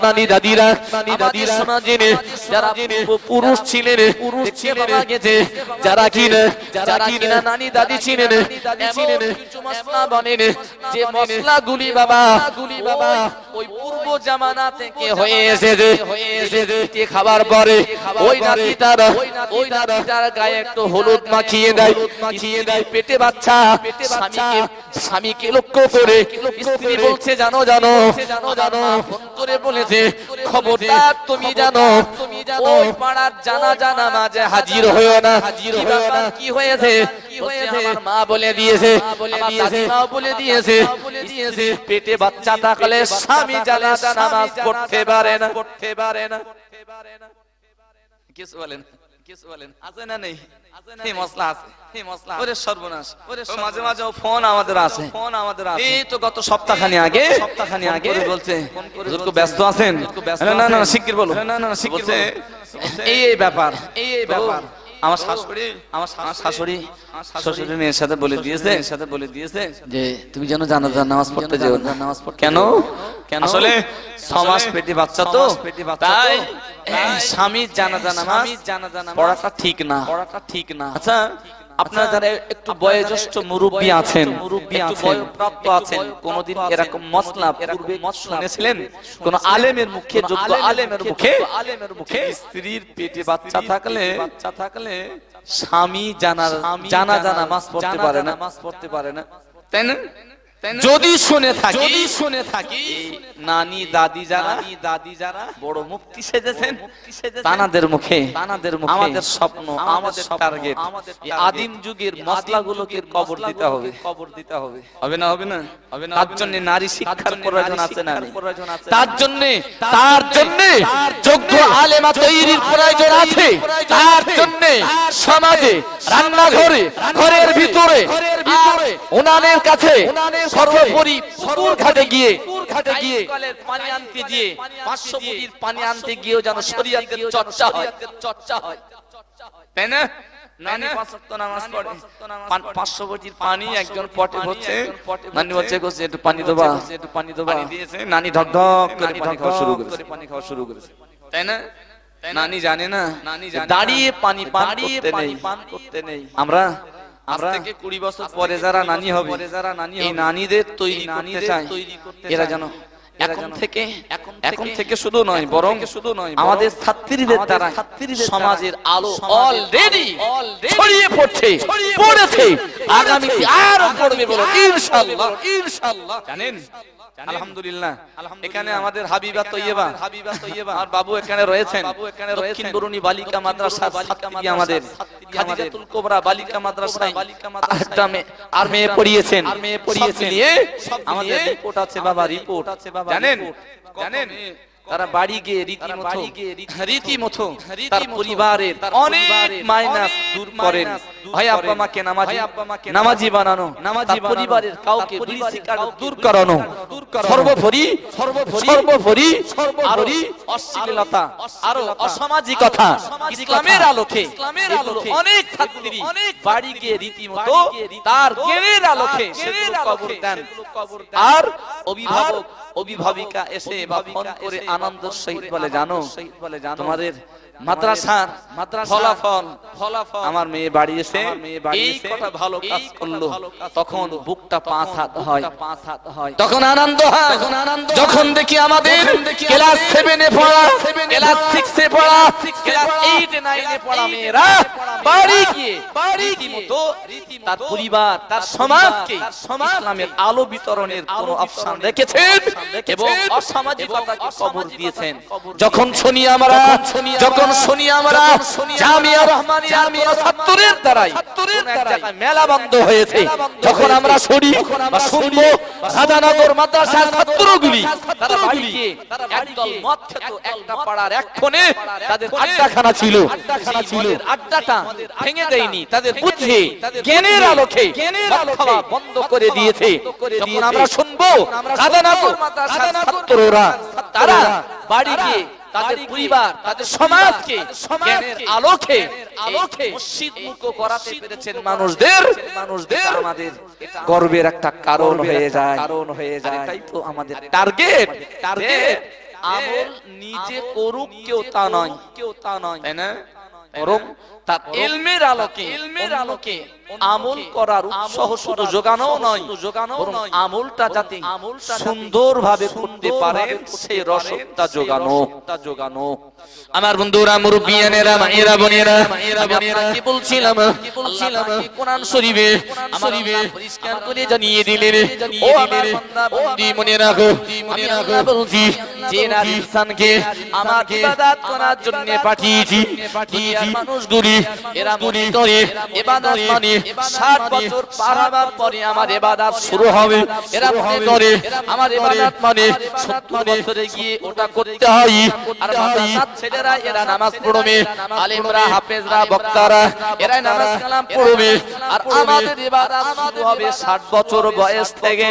নানি দাদিরা, আমাদের সমাজে যারা পুরুষ ছিলেন, দেখতে পাওয়া গেছে যারা কিনা নানি দাদি ছিলেন, এমন কিছু মশলা বনেন যে মশলাগুলি বাবা ওই পূর্ব জামানা থেকে হয়ে এসেছে। খাবার পরে ওই নাতি তার ওই নাতিটার গায়ে একটু হলুদ মাখিয়ে দেয়, পেটে বাচ্চা। স্বামীকে লক্ষ্য করে স্ত্রী বলছে, জানো ফোন করে বলেছে, খবরদার তুমি জানো ওই পাড়ার জানাজা নামাজে হাজির হয়েও না। কি হয়েছে? আমার মা বলে দিয়েছে, আমার দাদিমা বলে দিয়েছে, পেটে বাচ্চা থাকলে স্বামী জানাজা নামাজ পড়তে পারে না। কিছু বলেন আছে না নেই? এই মশলা আছে, ওরে সর্বনাশ। মাঝে মাঝে ফোন আমাদের আছে। এই তো গত সপ্তাহখানি আগে বলছে হুজুর ব্যস্ত আছেন। না শিগগির বলো। বলছে এই ব্যাপার আমার শাশুড়ি মেয়ের সাথে বলে দিয়েছে যে তুমি যেন জানাজার নামাজ পড়তে যেও। কেন? আসলে 6 মাস পেটে বাচ্চা তো, তাই স্বামীর জানাজা নামাজ পড়াটা ঠিক না। আচ্ছা, আপনারা যারা একটু বয়োজ্যেষ্ঠ মুরব্বী আছেন, বয়প্রাপ্ত আছেন, কোনদিন এরকম মসলা পূর্বে শুনেছিলেন কোন আলেমের মুখে, যোগ্য আলেমের মুখে স্ত্রীর পেটে বাচ্চা থাকলে স্বামী জানাজা নামাজ পড়তে পারে না, তাই না? যদি শুনে থাকি নানি দাদি যারা বড় মুক্তি সেজেছেন, তানাদের মুখে আমাদের স্বপ্ন, আমাদের টার্গেট, আদিম যুগের মশলাগুলোকে কবর দিতে হবে। হবে না? তার জন্য নারী শিক্ষার প্রয়োজন আছে না? তার জন্য যোগ্য আলেমা তৈরির প্রয়োজন আছে। তার জন্য সমাজে, রান্নাঘরে, ঘরের ভিতরে, উনানের কাছে, সর্বোপরি পুকুর ঘাটে গিয়ে পানি আনতে গিয়ে 500 ফুটির পানি আনতে গিয়েও যেন শরীয়তের চর্চা হয়, তাই না? নানি 5 ওয়াক্ত নামাজ পড়ে, 500 ফুটির পানি একজন পটে হচ্ছে, নানি বলছে একটু পানি দেবা, পানি দিয়েছে, নানি ঢক ঢক করে পানি খাওয়া শুরু করেছে, তাই না? নানি জানে না দাঁড়িয়ে পানি পান করতে নেই। আমরা আজ থেকে 20 বছর পরে যারা নানি হবে, এই নানিদের তৈরি করতে চায়, এরা যেন এখন থেকে শুধু নয়, বরং আমাদের ছাত্রীদের দ্বারা সমাজের আলো অলরেডি ছড়িয়ে পড়েছে, আগামীতে আরো পড়বে বলো ইনশাআল্লাহ। জানেন, আলহামদুলিল্লাহ, এখানে আমাদের হাবিবা তৈয়বা আর বাবু এখানে রয়েছেন। দক্ষিণ বরুণী বালিকা মাদ্রাসা ছাত্রী, আমাদের খাদিজাতুল কোবরা বালিকা মাদ্রাসায় আর মেয়ে পড়িয়েছেন। আমাদের রিপোর্ট আছে বাবা, রিপোর্ট জানেন তারা বাড়ি গিয়ে রীতিমতো তার পরিবারের অনেক মাইনাস দূর করেন। ভাই আব্বা মাকে নামাজি বানানো, তার পরিবারের কাউকে বিড়ি সিগারেট দূর করানো, সর্বোপরি অশ্লীলতা, আরো অসামাজিকতা ইসলামের আলোকে অনেক ছাত্রী বাড়ি গিয়ে রীতিমতো তার জ্ঞানের আলোকে কবর দেন। আর অভিভাবিকা এসে বা ফোন করে আনন্দ সহিত বলে, জানো তোমাদের মাদ্রাসার ফলাফল, আমার মেয়ে বাড়ি এসে এই কথা ভালো কাজ করলো, তখন বুকটা 5 হাত হয়, তখন আনন্দ হয়। যখন দেখি আমাদের ক্লাস 7 এ পড়া, ক্লাস 6 এ পড়া, ক্লাস 8 9 এ পড়া মেয়েরা বাড়ি গিয়ে রীতিমতো তার পরিবার, তার সমাজকে ইসলামের আলো বিতরণের কোন অপশন রেখেছেন এবং অসামাজিকতাকে কবর দিয়েছেন। যখন শুনি আমরা জামিয়া রহমানিয়ার কোন ছাত্রের দ্বারাই মেলা বন্ধ হয়েছে, যখন আমরা শুনি বা শুনবো রাধানগর মাদ্রাসার ছাত্রগুলি তারা বাড়ি গিয়ে একদল মদ খেত, একটা পাড়ার এক কোণে তাদের আড্ডাখানা ছিল, আড্ডাটা ভেঙে দেয়নি, তাদের বুদ্ধি জ্ঞানের আলোকে খাওয়া বন্ধ করে দিয়েছে। যখন আমরা শুনবো রাধানগর মাদ্রাসার ছাত্ররা তারা বাড়ি গিয়ে তাদের পরিবার, তাদের সমাজকে জ্ঞানের আলোকে মসজিদ মুখ করাতে পেরেছেন মানুষদের আমাদের গর্বের একটা কারণ হয়ে যায়। এটাই তো আমাদের টার্গেট। আমল নিজে করুক কেউ তা নয়, তাই না? বরং তার ইলমের আলোকে আমল করার উৎসাহ শুধু যোগানো নয়, বরং আমলটা যাতে সুন্দরভাবে করতে পারেন সেই রসদটা যোগানো। আমার বন্ধুরা, মুরব্বিয়ানেরা, মায়েরা, বোনেরা, আমি আপনাকে বলছিলাম কোরআন শরীফে আমার আল্লাহ পরিষ্কার করে জানিয়ে দিলেন, ও আমার বান্দা বন্দি মনে রাখো, আমি আল্লাহ বলছি যে নারী ইনসানকে আমার ইবাদত করার জন্য পাঠিয়েছি, দুনিয়ার মানুষগুলি এরা মনে করে ইবাদত মানে 60 বছর পার হবার পরে আমার ইবাদত শুরু হবে। এরা মনে করে আমার ইবাদত মানে 70 বছরে গিয়ে ওটা করতে হয়। আর মাদ্রাসার ছেলেরা এরা নামাজ পড়বে, আলেমরা, হাফেজরা, বক্তারা এরা নামাজ কালাম পড়বে, আর আমাদের ইবাদত শুরু হবে 60 বছর বয়স থেকে।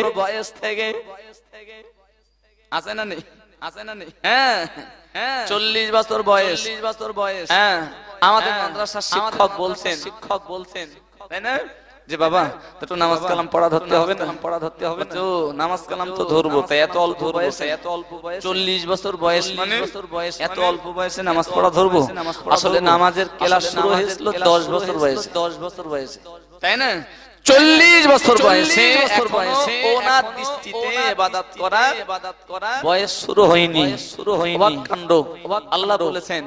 আছে না নেই? হ্যাঁ, 40 বছর বয়স। হ্যাঁ, আমাদের মাদ্রাসার শিক্ষক বলছেন, তাই না, যে বাবা একটু নামাজ কালাম পড়া ধরতে হবে না, তো নামাজ কালাম তো ধরবো, তাই এত অল্প বয়সে 40 বছর বয়স মানে এত অল্প বয়সে নামাজ পড়া ধরবো? আসলে নামাজের ক্লাস শুরু হয়েছিল 10 বছর বয়সে, তাই না? 40 বছর বয়সে ওনার দৃষ্টিতে ইবাদত করা বয়স শুরু হয়নি। অবাক কাণ্ড। আল্লাহ বলেছেন,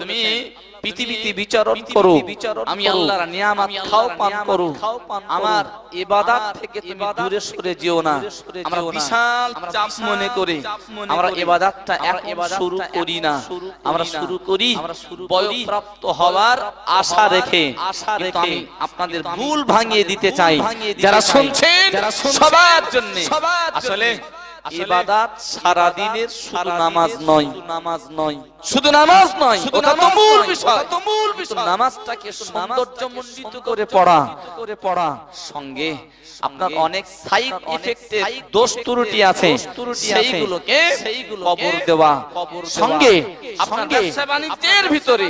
তুমি পৃথিবীতে বিচরণ করো, আমি আল্লাহর নিয়ামত খাও পান করো, আমার ইবাদত থেকে তুমি দূরে সরে যেও না। আমরা বিশাল চাপ মনে করে আমরা ইবাদতটা এখন শুরু করি না, আমরা শুরু করি বয়ঃপ্রাপ্ত হওয়ার আশা রেখে। আমি আপনাদের ভুল ভাঙিয়ে দিতে চাই, যারা শুনছেন সবার জন্য, আসলে ইবাদত সারা দিনের শুধু নামাজ নয়, ওটা তো মূল বিষয়। নামাজটাকে সৌন্দর্যমণ্ডিত করে পড়া সঙ্গে আপনার অনেক সাইড ইফেক্টের দোষ ত্রুটি আছে, সেইগুলোকে কবর দেওয়া, সঙ্গে আপনার ব্যবসা বাণিজ্যের ভিতরে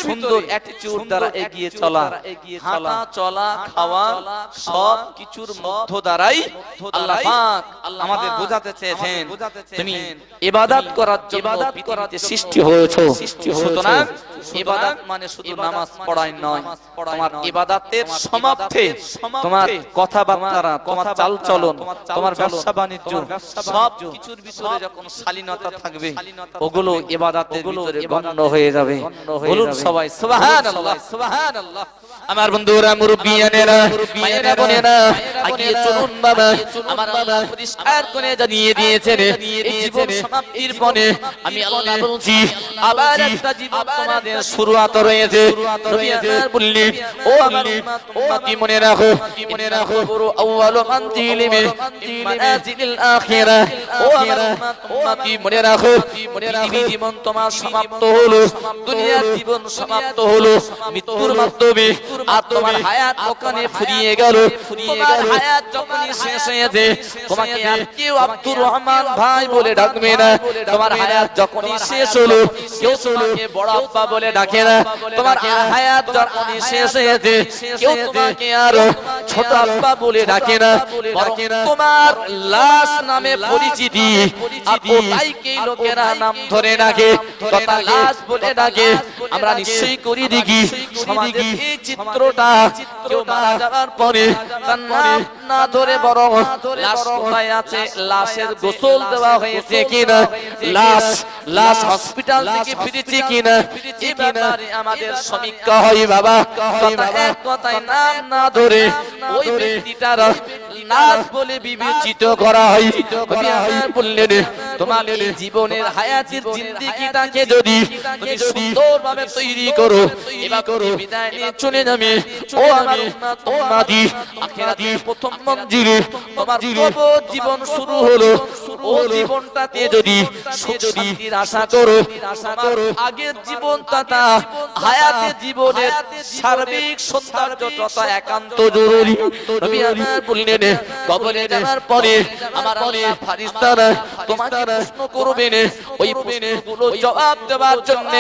সুন্দর অ্যাটিটিউড দ্বারা এগিয়ে চলা, হাঁটা চলা খাওয়া সব কিছুর মধ্য দ্বারাই আল্লাহ পাক আমাদের বোঝাতে চেয়েছেন, তুমি ইবাদত করার জন্য পৃথিবীতে সৃষ্টি হয়েছো। সুতরাং ইবাদত মানে শুধু নামাজ পড়াই নয়, তোমার ইবাদতের সমাপ্তে তোমার কথাবার্তা, তোমার চালচলন, তোমার ব্যবসা বাণিজ্য সব কিছুর ভিতরে যখন শালীনতা থাকবে, ওগুলো ইবাদতের ভিতরে গণ্য হয়ে যাবে। বলুন সবাই সুবহানাল্লাহ, সুবহানাল্লাহ। আমার বন্ধুরা, মুরব্বিয়ানেরা, মায়েরা, বোনেরা, আগিয়ে চলুন বাবা। আমার আল্লাহ পরিষ্কার করে জানিয়ে দিয়েছেন, এই জীবন সমাপ্তির পরে আমি আল্লাহ বলছি আবার একটা জীবন তোমাদের শুরুয়াত রয়েছে। নবী আমার বললেন, ও আমার উম্মতি মনে রাখো, বড় আউয়ালু মানজিলিমি মানাজিলিল আখিরাহ। ও আমার উম্মতি মনে রাখো, পৃথিবী জীবন তোমার সমাপ্ত হলো, দুনিয়ার জীবন সমাপ্ত হলো মৃত্যুর মাধ্যমে, আর তোমার হায়াত ওখানে ফুরিয়ে গেল। তোমার হায়াত যখনই শেষ হয়েছে, তোমাকে আর কেউ আব্দুর রহমান ভাই বলে ডাকবে না। তোমার হায়াত যখনই শেষ হলো, কেউ তোমাকে বড় আব্বা বলে ডাকে না। তোমার হায়াত যখনই শেষ হয়েছে, কেউ তোমাকে আর ছোট আব্বা বলে ডাকে না। তোমার লাশ নামে পরিচিতি, আর ওটাইকেই লোকেরা নাম ধরে ডাকে, কথা লাশ বলে ডাকে। আমরা নিশ্চয়ই করি দেখি সমাজের এই চিত্রটা, কেউ মারা যাওয়ার পরে তার নাম না ধরে বরং লাশ কোথায় আছে, লাশের গোসল দেওয়া হয়েছে কিনা, লাশ হসপিটাল থেকে ফিরেছে কিনা, এই ব্যাপারে আমাদের সমীক্ষা হয় বাবা। এক কথায় নাম না ধরে ওই ব্যক্তিটার লাশ বলে বিবেচিত করা হয়। বললেন, তোমার এই জীবনের হায়াতের জিন্দেগিটাকে যদি তুমি সুন্দরভাবে তৈরি করো, এবার বিদায় নিয়ে চলে যাবে। ও আমার উম্মতি, আখিরাতের প্রথম মঞ্জিলে তোমার কবর জীবন শুরু হলো। ও জীবনটাতে যদি শান্তির আশা করো, তোমার আগের জীবনটা হায়াতের জীবনের সার্বিক সৌন্দর্যটা একান্ত জরুরি। নবী আমার বললেন, কবরে যাওয়ার পরে আমার আল্লাহ ফেরেশতারা তোমাকে প্রশ্ন করবেন, ওই প্রশ্নগুলো জবাব দেওয়ার জন্য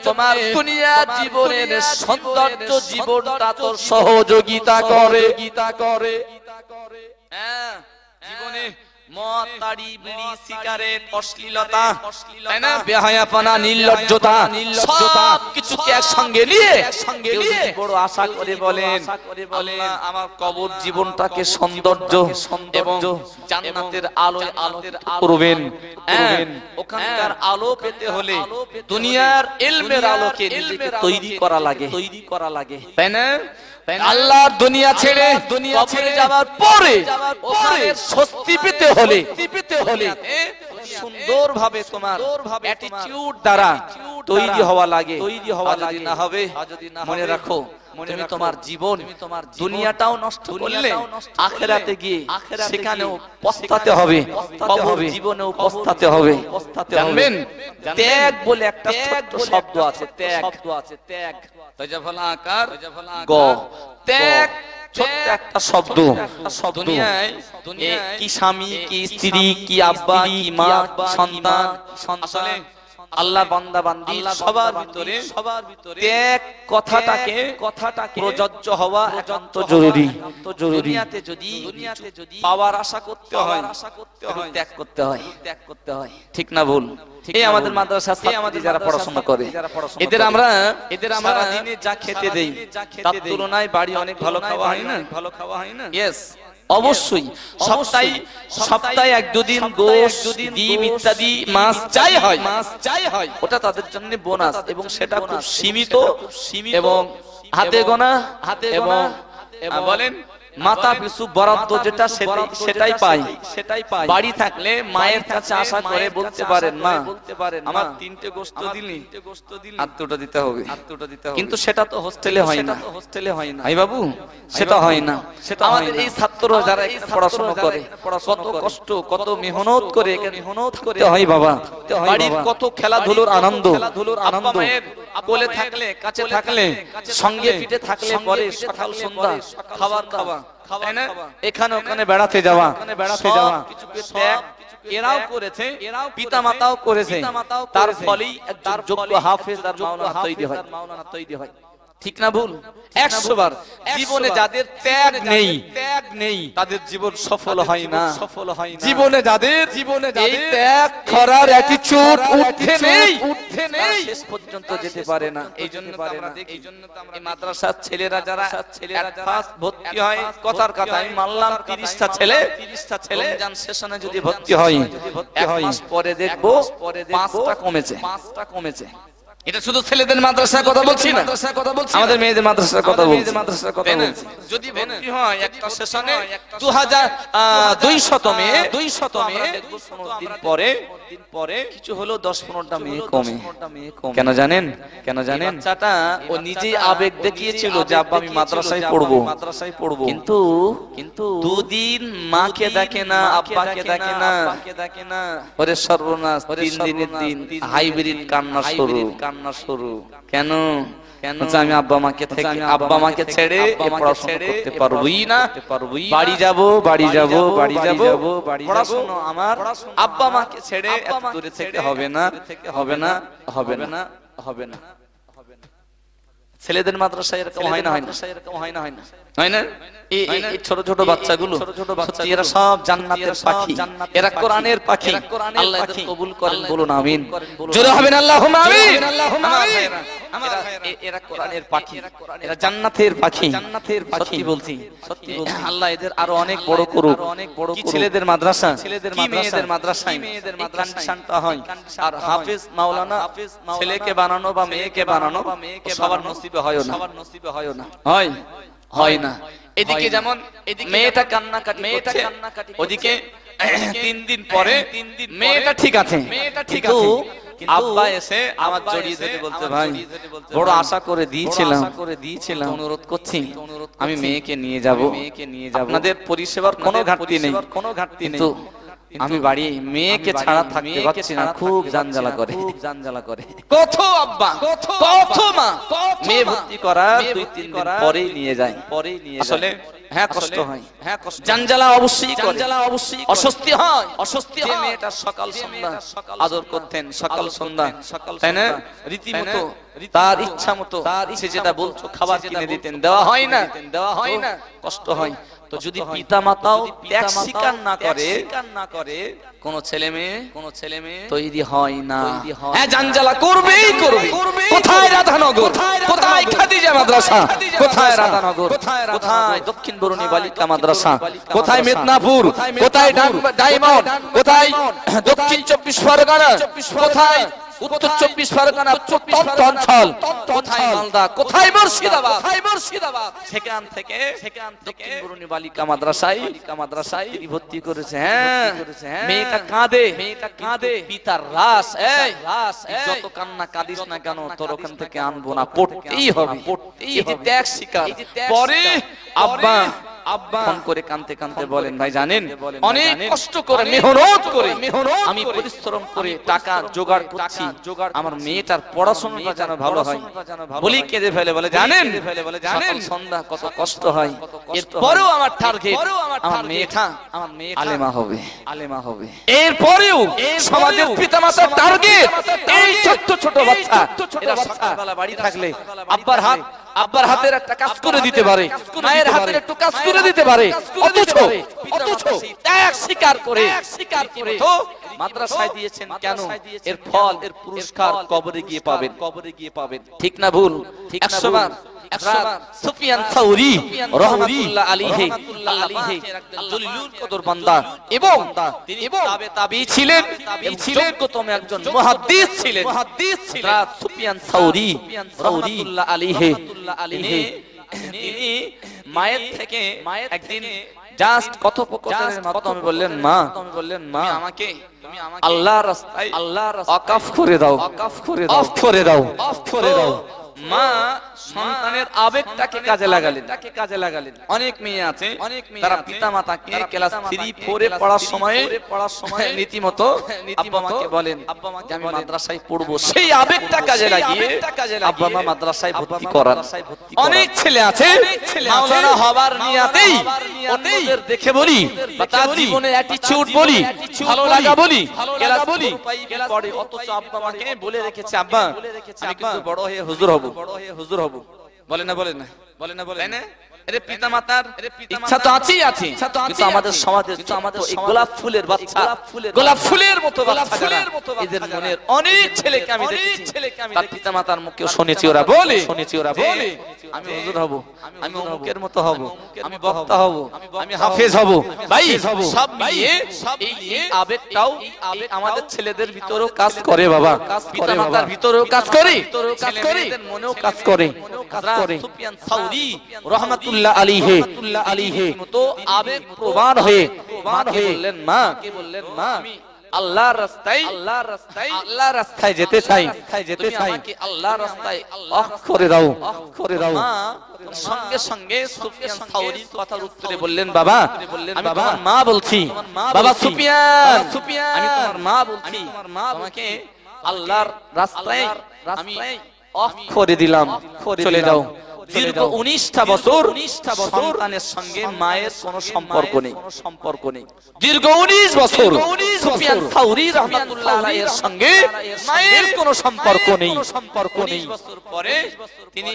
তোমার দুনিয়া জীবনের সৌন্দর্য জীবনটা তোর সহযোগিতা করে। হ্যাঁ, জীবনে মদ, তাড়ি, বিড়ি, সিগারেট, অশ্লীলতা, তাই না, বেহায়াপনা, নির্লজ্জতা, সব কিছুকে একসঙ্গে নিয়ে বড় আশা করে বলেন, আল্লাহ আমার কবর জীবনটাকে সৌন্দর্য এবং জান্নাতের আলোয় আলোকিত করবেন। ওখানকার আলো পেতে হলে দুনিয়ার ইলমের আলোকে নিজেকে তৈরি করা লাগে, তাই না? আল্লাহর দুনিয়া ছেড়ে কবরে যাওয়ার পরে ওখানে স্বস্তি পেতে হলে সুন্দরভাবে তোমার অ্যাটিটিউড দ্বারা তৈরি হওয়া লাগে। যদি না হবে, মনে রাখো, তুমি তোমার জীবন দুনিয়াটাও নষ্ট করলে আখিরাতে গিয়ে সেখানেও পস্তাতে হবে, কবর জীবনেও পস্তাতে হবে। জানবেন, ত্যাগ বলে একটা ছোট্ট শব্দ আছে, ত্যাগ, তাজাফলা আকার গ, ত্যাগ ছোট্ট একটা শব্দ। দুনিয়ায় কি স্বামী, কি স্ত্রী, কি আব্বা, কি মা, সন্তান, আসলে আল্লাহ বান্দা বান্দি সবার ভিতরে ত্যাগ কথাটাকে প্রযোজ্য হওয়া একান্ত জরুরি। দুনিয়াতে যদি পাওয়ার আশা করতে হয়, ত্যাগ করতে হয়, ঠিক না ভুল? এই আমাদের মাদ্রাসা ছাত্রী যারা পড়াশোনা করে, এদের আমরা দিনে যা খেতে দেই তার তুলনায় বাড়ি অনেক ভালো খাওয়া হয় না? ইয়েস, অবশ্যই। সপ্তাহে এক দুদিন গোশত, ডিম ইত্যাদি মাছ চাই হয়, ওটা তাদের জন্য বোনাস, এবং সেটা খুব সীমিত এবং হাতে গোনা, এবং বলেন মাথা পিছু বরাদ্দ যেটা সেটাই পাই। বাড়ি থাকলে মায়ের কাছে আশা করে বলতে পারেন, মা আমার 3টে গোশত দিলি, আত্মটা দিতে হবে, কিন্তু সেটা তো হোস্টেলে হয় না, ভাই বাবু, সেটা হয় না। আমাদের এই ছাত্ররা যারা পড়াশোনা করে, কত কষ্ট, কত মেহনত করে করতে হয় বাবা। বাড়ির কত খেলাধুলোর আনন্দ, মায়ের কোলে থাকলে, কাছে থাকলে, সঙ্গে পিঠে থাকলে পরে সকাল সন্ধ্যা খাবার খাওয়া, এখানে ওখানে বেড়াতে যাওয়া, এরাও করেছে, পিতা মাতাও করেছে, তার ফলেই একজন যোগ্য হাফেজ আর মাওলানা তৈরি হয়, ঠিক না ভুল? 100 বার। জীবনে যাদের ত্যাগ নেই তাদের জীবন সফল হয় না। জীবনে যাদের এই ত্যাগ করার অ্যাটিটিউড উঠে নেই, শেষ পর্যন্ত যেতে পারে না। এইজন্য আমরা দেখি, এই মাদ্রাসার ছেলেরা যারা ফার্স্ট ভর্তি হয়, কথার কথা আমি মানলাম 30টা ছেলে রমজান সেশনে যদি ভর্তি হয়, 1 মাস পরে দেখবো 5টা কমেছে। এটা শুধু ছেলেদের মাদ্রাসার কথা বলছি না, আমাদের মেয়েদের মাদ্রাসার কথা বলছি। যদি ভর্তি হয় একটা সেশনে 200 মেয়ে, 15 দিন পরে কিছু হলো 10-15টা মেয়ে কমে। কেন জানেন? বাচ্চাটা ও নিজেই আবেগ দেখিয়েছিল যে আব্বা আমি মাদ্রাসায় পড়বো, কিন্তু 2 দিন মাকে দেখে না, আব্বাকে দেখে না, ওরে সর্বনাশ, 3 দিনের দিন হাইব্রিড কান্না শুরু। কেন? আমি আব্বা মাকে ছেড়ে পড়াশোনা করতে পারবোই না, বাড়ি যাবো, পড়াশোনা আমার আব্বা মাকে ছেড়ে এত দূরে থেকে হবে না। ছেলেদের মাদ্রাসায় এরকম হয় না? এই ছোট ছোট বাচ্চাগুলো সত্যি এরা সব জান্নাতের পাখি, এরা কোরআনের পাখি। আল্লাহ এদের কবুল করেন, বলুন আমিন। জোরে হবেন আল্লাহুম্মা আমিন। এরা কোরআনের পাখি, এরা জান্নাতের পাখি, সত্যি বলছি। আল্লাহ এদের আরো অনেক বড় করুক। কি ছেলেদের মাদ্রাসা, কি মেয়েদের মাদ্রাসায় কন্ডিশনটা হয়। আর হাফেজ মাওলানা ছেলেকে বানানো বা মেয়েকে বানানো সবার নসিবে হয় না, হয় না। এদিকে যেমন মেয়েটা কান্নাকাটি, ওদিকে 3 দিন পরে মেয়েটা ঠিক আছে, কিন্তু আব্বা এসে আমার জড়িয়ে ধরে বলতে, ভাই বড় আশা করে দিয়েছিলাম, অনুরোধ করছি আমি মেয়েকে নিয়ে যাব, আপনাদের পরিষেবার কোনো ঘাটতি নেই, কিন্তু আমি বাড়ি মেয়েকে ছাড়া থাকতে পারছি না, খুব জানজালা করে। কত আব্বা, কত মা মেয়ে ভর্তি করার 2-3 দিন পরেই নিয়ে যায়। আসলে হ্যাঁ কষ্ট হয়, জানজালা অবশ্যই করে, অস্বস্তি হয়। মেয়েটা সকাল সন্ধ্যা আদর করতেন, সকাল সন্ধ্যা, তাই না? রীতিমতো তার ইচ্ছা মতো সে যেটা বলছো খাবার কিনে দিতেন, দেওয়া হয় না, কষ্ট হয়। তো যদি পিতা মাতাও ত্যাগ স্বীকার না করে কোন ছেলে মেয়ে তৈরি হয় না। হ্যাঁ, জানজালা করবেই করবে। কোথায় রাধানগর, কোথায় খাদিজা মাদ্রাসা, কোথায় রাধানগর, কোথায় দক্ষিণ বরুণী বালিকা মাদ্রাসা, কোথায় মেদিনীপুর, কোথায় ডায়মন্ড, কোথায় দক্ষিণ 24 পরগনা, কোথায় উত্তর 24 পরগনা প্রত্যন্ত অঞ্চল, কোথায় মালদা, কোথায় মুর্শিদাবাদ, সেখান থেকে দক্ষিণ বরুণী বালিকা মাদ্রাসায় ভর্তি করেছে। হ্যাঁ, মেয়েটা কাঁদে, পিতার রাস, যত কান্না কাঁদিস না কেন, তোর ওখান থেকে আনবো না, পড়তেই হবে। এই যে ত্যাগ স্বীকার। পরে আব্বা ফোন করে কাঁদতে বলেন, ভাই জানেন অনেক কষ্ট করে মেহনত করে আমি পরিশ্রম করে টাকা জোগাড় করছি, আমার মেয়েটার পড়াশোনাটা যেন ভালো হয়। বলি কেঁদে ফেলে, বলে জানেন সন্ধ্যা কত কষ্ট হয়, এরপরেও আমার টার্গেট আমার মেয়েটা আলেমা হবে। এরপরেও সমাজের পিতামাতার টার্গেট এই ছোট বাচ্চা, এরা সকালবেলা বাড়ি থাকলে আব্বার হাতের একটা কাজ করে দিতে পারে, মায়ের হাতের একটু কাজ করে দিতে পারে, অথচ ত্যাগ স্বীকার করে তো মাদ্রাসায় দিয়েছেন কেন? এর ফল, এর পুরস্কার কবরে গিয়ে পাবেন। ঠিক না ভুল? 100 বার সুফিয়ান সাউরি রাহমাতুল্লাহ আলাইহি একজন জলিলুল কদর বান্দা এবং তিনি তাবেঈ ছিলেন, যোগ্যতম একজন মুহাদ্দিস ছিলেন। সুফিয়ান সাউরি রাহমাতুল্লাহ আলাইহি তিনি মায়ের থেকে একদিন জাস্ট কথোপকথনের মাধ্যমে বললেন, মা আমাকে আল্লাহর রাস্তায় ওয়াকফ করে দাও। মা সন্তানের আবেগটাকে কাজে লাগালেন। অনেক মেয়ে আছে তারা পিতা মাতাকে ক্লাস 3 4 এ পড়ার সময় রীতিমতো আব্বা মাকে বলেন যে আমি মাদ্রাসায় পড়বো, সেই আবেগটা কাজে লাগিয়ে আব্বা মা মাদ্রাসায় ভর্তি করান। অনেক ছেলে আছে মাওলানা হবার নিয়াতেই অন্যদের দেখে বলি বা তার জীবনের অ্যাটিটিউড বলি, ভালো লাগা বলি, ক্লাস পড়ে, অথচ আব্বা মাকে বলে রেখেছে, আব্বা আমি কিন্তু বড় হয়ে হুজুর হব। বলে না এর পিতা মাতার ইচ্ছা তো আছেই আছে, কিন্তু আমাদের সমাজে এই গোলাপ ফুলের বাচ্চা, গোলাপ ফুলের মতো বাচ্চা, এদের মনের অনেক ছেলেকে আমি দেখেছি, তার পিতা মাতার মুখে শুনেছি ওরা বলে আমি হুজুর হব, আমি অমুকের মতো হব, আমি বক্তা হব, আমি হাফেজ হব। ভাই সব মিলিয়ে এই আবেগটাও আমাদের ছেলেদের ভিতরেও কাজ করে বাবা, পিতা মাতার ভিতরেও কাজ করে, ছেলেদের মনেও কাজ করে। সুফিয়ান সাউরি রাহমাতুল্লাহ আলাইহি মতো আবেগ প্রবণ হয়ে বললেন, মা আমি আল্লাহর রাস্তায় যেতে চাই, আমাকে আল্লাহর রাস্তায় ওয়াকফ করে দাও। সঙ্গে সুফিয়ান সাউরীর কথার উত্তরে বললেন, বাবা আমি তোমার মা বলছি, বাবা সুফিয়ান আমি তোমার মা বলছি, তোমাকে আল্লাহর রাস্তায় আমি ওয়াকফ করে দিলাম, চলে যাও। দীর্ঘ 19টা বছর সন্তানের সঙ্গে মায়ের কোনো সম্পর্ক নেই। দীর্ঘ 19 বছর সুফিয়ান সাউরী রাহমাতুল্লাহ আলাইহির সঙ্গে মায়ের কোনো সম্পর্ক নেই। 19 বছর পরে তিনি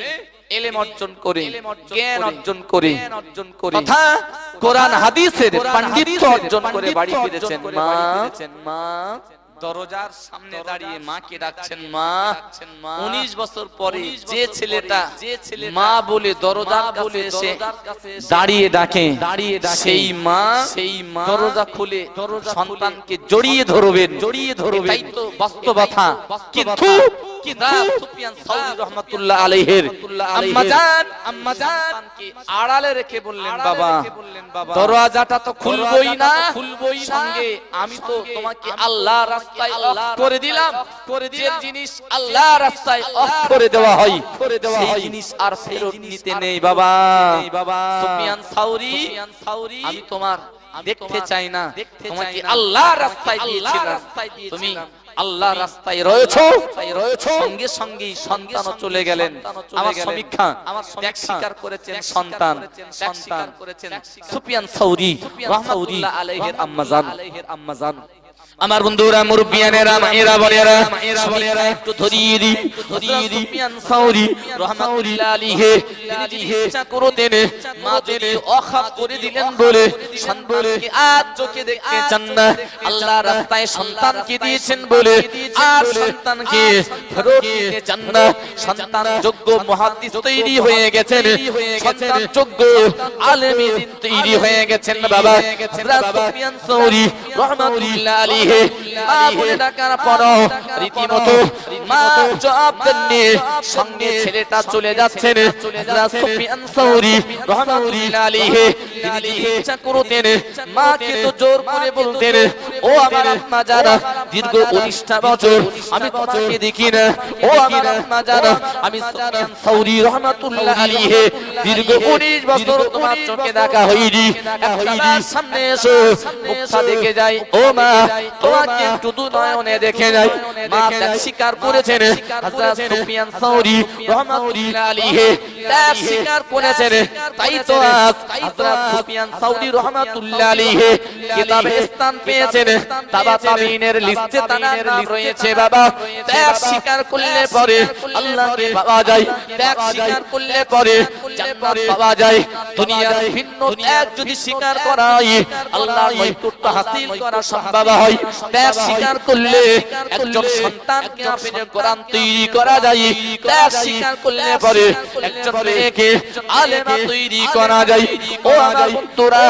ইলম অর্জন করে, জ্ঞান অর্জন করে তথা কোরআন হাদিসের পাণ্ডিত্য অর্জন করে বাড়ি ফিরেছেন। মা দরজার সামনে দাঁড়িয়ে মাকে ডাকছেন, মা। 19 বছর পরে যে ছেলেটা মা বলে দরজার কাছে এসে দাঁড়িয়ে ডাকে, সেই মা দরজা খুলে সন্তানকে জড়িয়ে ধরবেন, এটাই তো বাস্তবতা। কিন্তু সুফিয়ান সাউরী রাহমাতুল্লাহ আলাইহির আম্মাজানকে আড়ালে রেখে বললেন, বাবা দরজাটা তো খুলবই না, সঙ্গে আমি তো তোমাকে আল্লাহর রাস্তায় ওয়াকফ করে দিলাম, যে জিনিস আল্লাহর রাস্তায় ওয়াকফ করে দেওয়া হয় সেই জিনিস আর ফেরত নিতে নেই বাবা। সুফিয়ান সাউরী আমি তোমার দেখতে চাই না, তোমাকে আল্লাহর রাস্তায় দিয়েছিলাম, তুমি আল্লাহর রাস্তায় রয়েছো, সঙ্গে সন্তানও চলে গেলেন। আমার সমীক্ষা ত্যাগ স্বীকার করেছেন সন্তান, ত্যাগ স্বীকার করেছেন সুফিয়ান সাউরী রাহমাতুল্লাহ আলাইহির আম্মাজান। আমার বন্ধুরা মুরব্বিয়ানেরা মায়েরা বোনেরা একটু ধরিয়ে দিই সুফিয়ান সাউরি রাহমাতুল্লাহ আলাইহি তিনি ইচ্ছা করতেন মা যদি অখাত করে দিলেন বলে সন্তানকে আজ চোখে দেখতে চান না আল্লাহ রাস্তায় সন্তানকে দিয়েছেন বলে আর সন্তানকে ফেরত দিতে চান না সন্তান যোগ্য মুহাদ্দিস তৈরি হয়ে গেছেন সন্তান যোগ্য আলেম দ্বীন তৈরি হয়ে গেছেন বাবা হযরত সুফিয়ান সাউরি রাহমাতুল্লাহ আলাইহি মা বলে ডাকার পর রীতিমতো মা জবাব দেননি সঙ্গে ছেলেটা চলে যাচ্ছেন হযরত সুফিয়ান সাউরি রাহমাতুল্লাহ আলাইহি তিনি ইচ্ছা করতেন মাকে তো জোর করে বলতেন ও আমার আম্মা জানা দীর্ঘ 19টা বছর আমি তোমাকে দেখি না ও আমার আম্মা জানা আমি সুফিয়ান সাউরি রাহমাতুল্লাহ আলাইহি দীর্ঘ 19 বছর তোমার চোখে দেখা হয়নি এখন সামনে এসো মুখটা দেখে যাই ও মা তোমাকে একটু দুনয়নে দেখে যাই মা ত্যাগ স্বীকার করেছেন হযরত সুফিয়ান সাউরি রাহমাতুল্লাহ আলাইহি ত্যাগ স্বীকার করেছেন তাই তো আজ হযরত সুফিয়ান সাউরি রাহমাতুল্লাহ আলাইহি কিতাবে স্থান পেয়েছেন তাবাতাবিনের লিস্টে তার নাম রয়েছে বাবা ত্যাগ স্বীকার করলে পরে আল্লাহকে পাওয়া যায় ত্যাগ স্বীকার করলে পরে জান্নাত পাওয়া যায় দুনিয়ার ভিন্ন ত্যাগ যদি স্বীকার করা হয় আল্লাহর নৈকট্য হাসিল করা সম্ভব হয় ত্যাগ স্বীকার করলে একজন সন্তানকে আপনি কোরআন তৈরি করা যায় ত্যাগ স্বীকার করলে পরে একজন মেয়েকে আলেমা তৈরি করা যায় ও আমার বন্ধুরা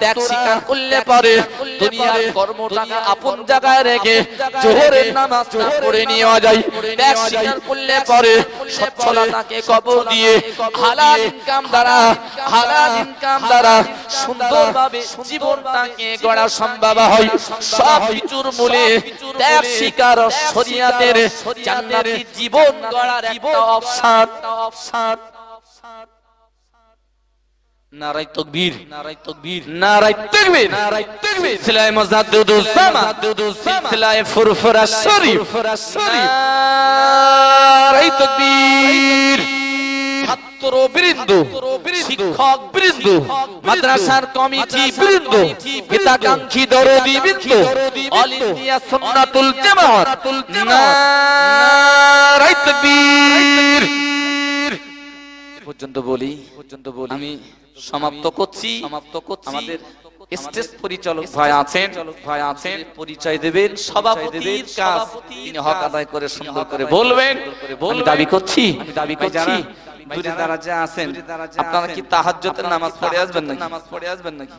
ত্যাগ স্বীকার করলে পরে দুনিয়ার কর্মটাকে আপন জায়গায় রেখে জোহরের নামাজটা পড়ে নেওয়া যায় ত্যাগ স্বীকার করলে পরে সচ্ছলতাকে কবর দিয়ে হালাল ইনকাম দ্বারা সুন্দরভাবে জীবনটাকে গড়া সম্ভব হয় সব কিছুর মূলে ত্যাগ স্বীকার শরীয়তের জান্নাতি জীবন গড়ার একটা অপশন নারায়ে তাকবীর নারায়ে তাকবীর নারায়ে তাকবীর নারায়ে তাকবীর সিলায়ে মুজাদ্দিদুস সামা সিলায়ে ফুরফুরা শরীফ নারায়ে তাকবীর ছাত্র বৃন্দ শিক্ষক বৃন্দ মাদ্রাসার কমিটি বৃন্দ হিতাকাঙ্ক্ষী দরদি বৃন্দ অল ইন্ডিয়া সুন্নাতুল জামাত নারায়ে তাকবীর পর্যন্ত বলি আমি সমাপ্ত করছি আমাদের স্টেজ পরিচালক ভাই আছেন পরিচয় দেবেন সভাপতির কাজ তিনি হক আদায় করে সুন্দর করে বলবেন আমি দাবি করছি দূরে দারাজে আছেন আপনারা কি তাহাজ্জুদের নামাজ পড়ে আসবেন নাকি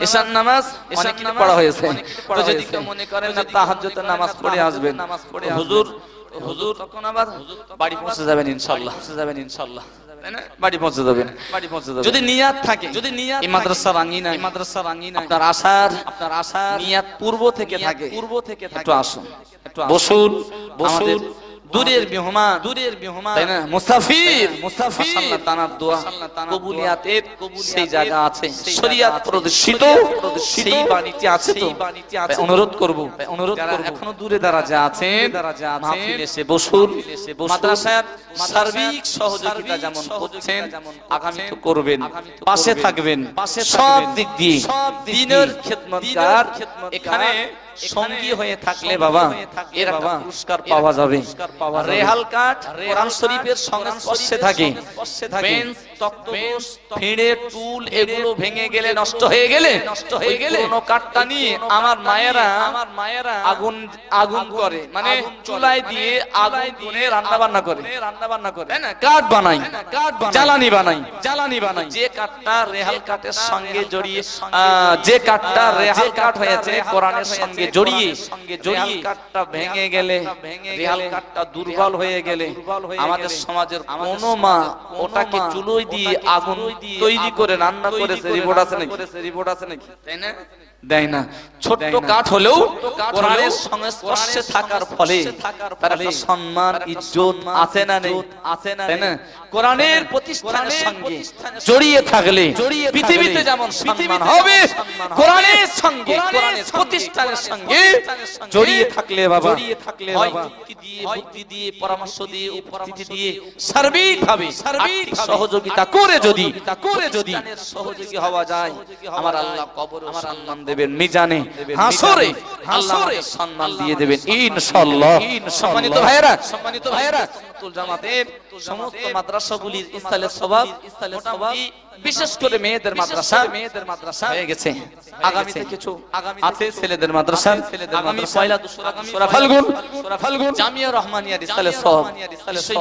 ঈশান নামাজ অনেক পড়া হয়েছে তো যদি কেউ মনে করেন না তাহাজ্জুদের নামাজ পড়ে আসবেন হুজুর তখন আবার বাড়ি পৌঁছে যাবেন ইনশাআল্লাহ বাড়ি পৌঁছে যাবেন যদি নিয়াত থাকে এই মাদ্রাসা রাঙ্গিনা আপনার আশার নিয়াত পূর্ব থেকে থাকে একটু আসুন বসুন আমাদের দূরের মেহমান তাই না মুসাফির মাশাআল্লাহ তানার দোয়া কবুলিয়াতের সেই জায়গা আছে শরীয়ত প্রদর্শিত সেই বাণীতে আছে তো অনুরোধ করব এখনো দূরে দারাজে আছেন মাহফিলে এসে বসুন মাদ্রাসার সার্বিক সহযোগিতা যেমন করছেন আগামী তো করবেন পাশে থাকবেন সব দিক দিয়ে দ্বীনের খিদমতগার এখানে সঙ্গী হয়ে থাকলে বাবা এর একটা পুরস্কার পাওয়া যাবে রেহাল কাঠ কোরআন শরীফের সংস্পর্শে থাকে বেঞ্চ তক্তপোষ ফিড়ে টুল এগুলো ভেঙে গেলে নষ্ট হয়ে গেলে কোন কাঠটা নিয়ে আমার মায়েরা আগুন করে মানে চুলায় দিয়ে আগুন করে রান্না বান্না করে তাই না কাঠ বানাই জ্বালানি বানাই যে কাঠটা রেহাল কাঠের সঙ্গে জড়িয়ে যে কাঠটা রেহাল কাঠ হয়েছে কোরআনের সঙ্গে জড়িয়ে কাঠটা ভেঙে গেলে রেহাল কাঠটা দুর্বল হয়ে গেলে আমাদের সমাজের কোন মা ওটাকে চুলোয় দিয়ে আগুন তৈরি করে রান্না করেছে রিপোর্ট আছে নাকি তাই না দেয় না ছোট্ট কাঠ হলেও কোরআনের সংস্পর্শে থাকার ফলে তার একটা সম্মান ইজ্জত আছে না নেই তাই না কোরআনের প্রতিষ্ঠানের সঙ্গে জড়িয়ে থাকলে পৃথিবীতে যেমন সম্মান হবে কোরআনের সঙ্গে কোরআনের প্রতিষ্ঠানের সঙ্গে জড়িয়ে থাকলে বাবা হয় যুক্তি দিয়ে বুদ্ধি দিয়ে পরামর্শ দিয়ে উপস্থিতি দিয়ে সার্বিকভাবে সহযোগিতা করে যদি সহযোগী হওয়া যায় আমার আল্লাহ কবর সম্মান দেবেন মিজানে হাসরে আল্লাহ আমাদের সম্মান দিয়ে দেবেন ইনশাআল্লাহ। সম্মানিত ভাইয়েরা, সুন্নাতুল জামাতের সমস্ত মাদ্রাসাগুলির ইসলামের স্বভাব মোটামুটি বিশেষ করে মেয়েদের মাদ্রাসা হয়ে গেছে। আগামীতে কিছু আছে ছেলেদের মাদ্রাসা। আগামী পয়লা সূরা ফাল্গুন জামিয়া রহমানিয়ার ইসলামের স্বভাব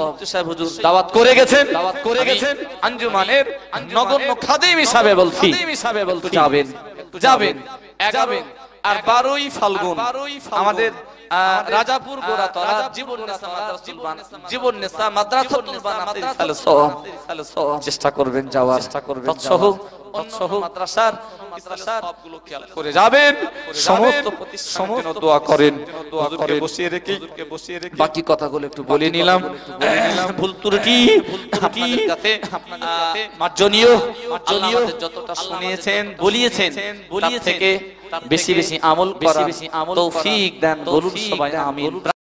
মুফতি সাহেব হুজুর দাওয়াত করে গেছেন। আঞ্জুমানের নগণ্য খাদিম হিসাবে বলছি যাবেন আর 12ই ফাল্গুন আমাদের রাজাপুর গোরাতলা জীবন নেশা মাদ্রাসাতুল বানাতের চেষ্টা করবেন যাওয়ার তৎসহ মাদ্রাসার সবগুলো খেয়াল করে যাবেন। সমস্ত প্রতিষ্ঠানের দোয়া করেন। হুজুরকে বসিয়ে রেখে বাকি কথাগুলো একটু বলে নিলাম। ভুল ত্রুটি আপনাদের কাছে মার্জনীয় যতটা শুনিয়েছেন বলিয়েছেন থেকে বেশি আমল করার তৌফিক দেন বলুন সবাই আমিন।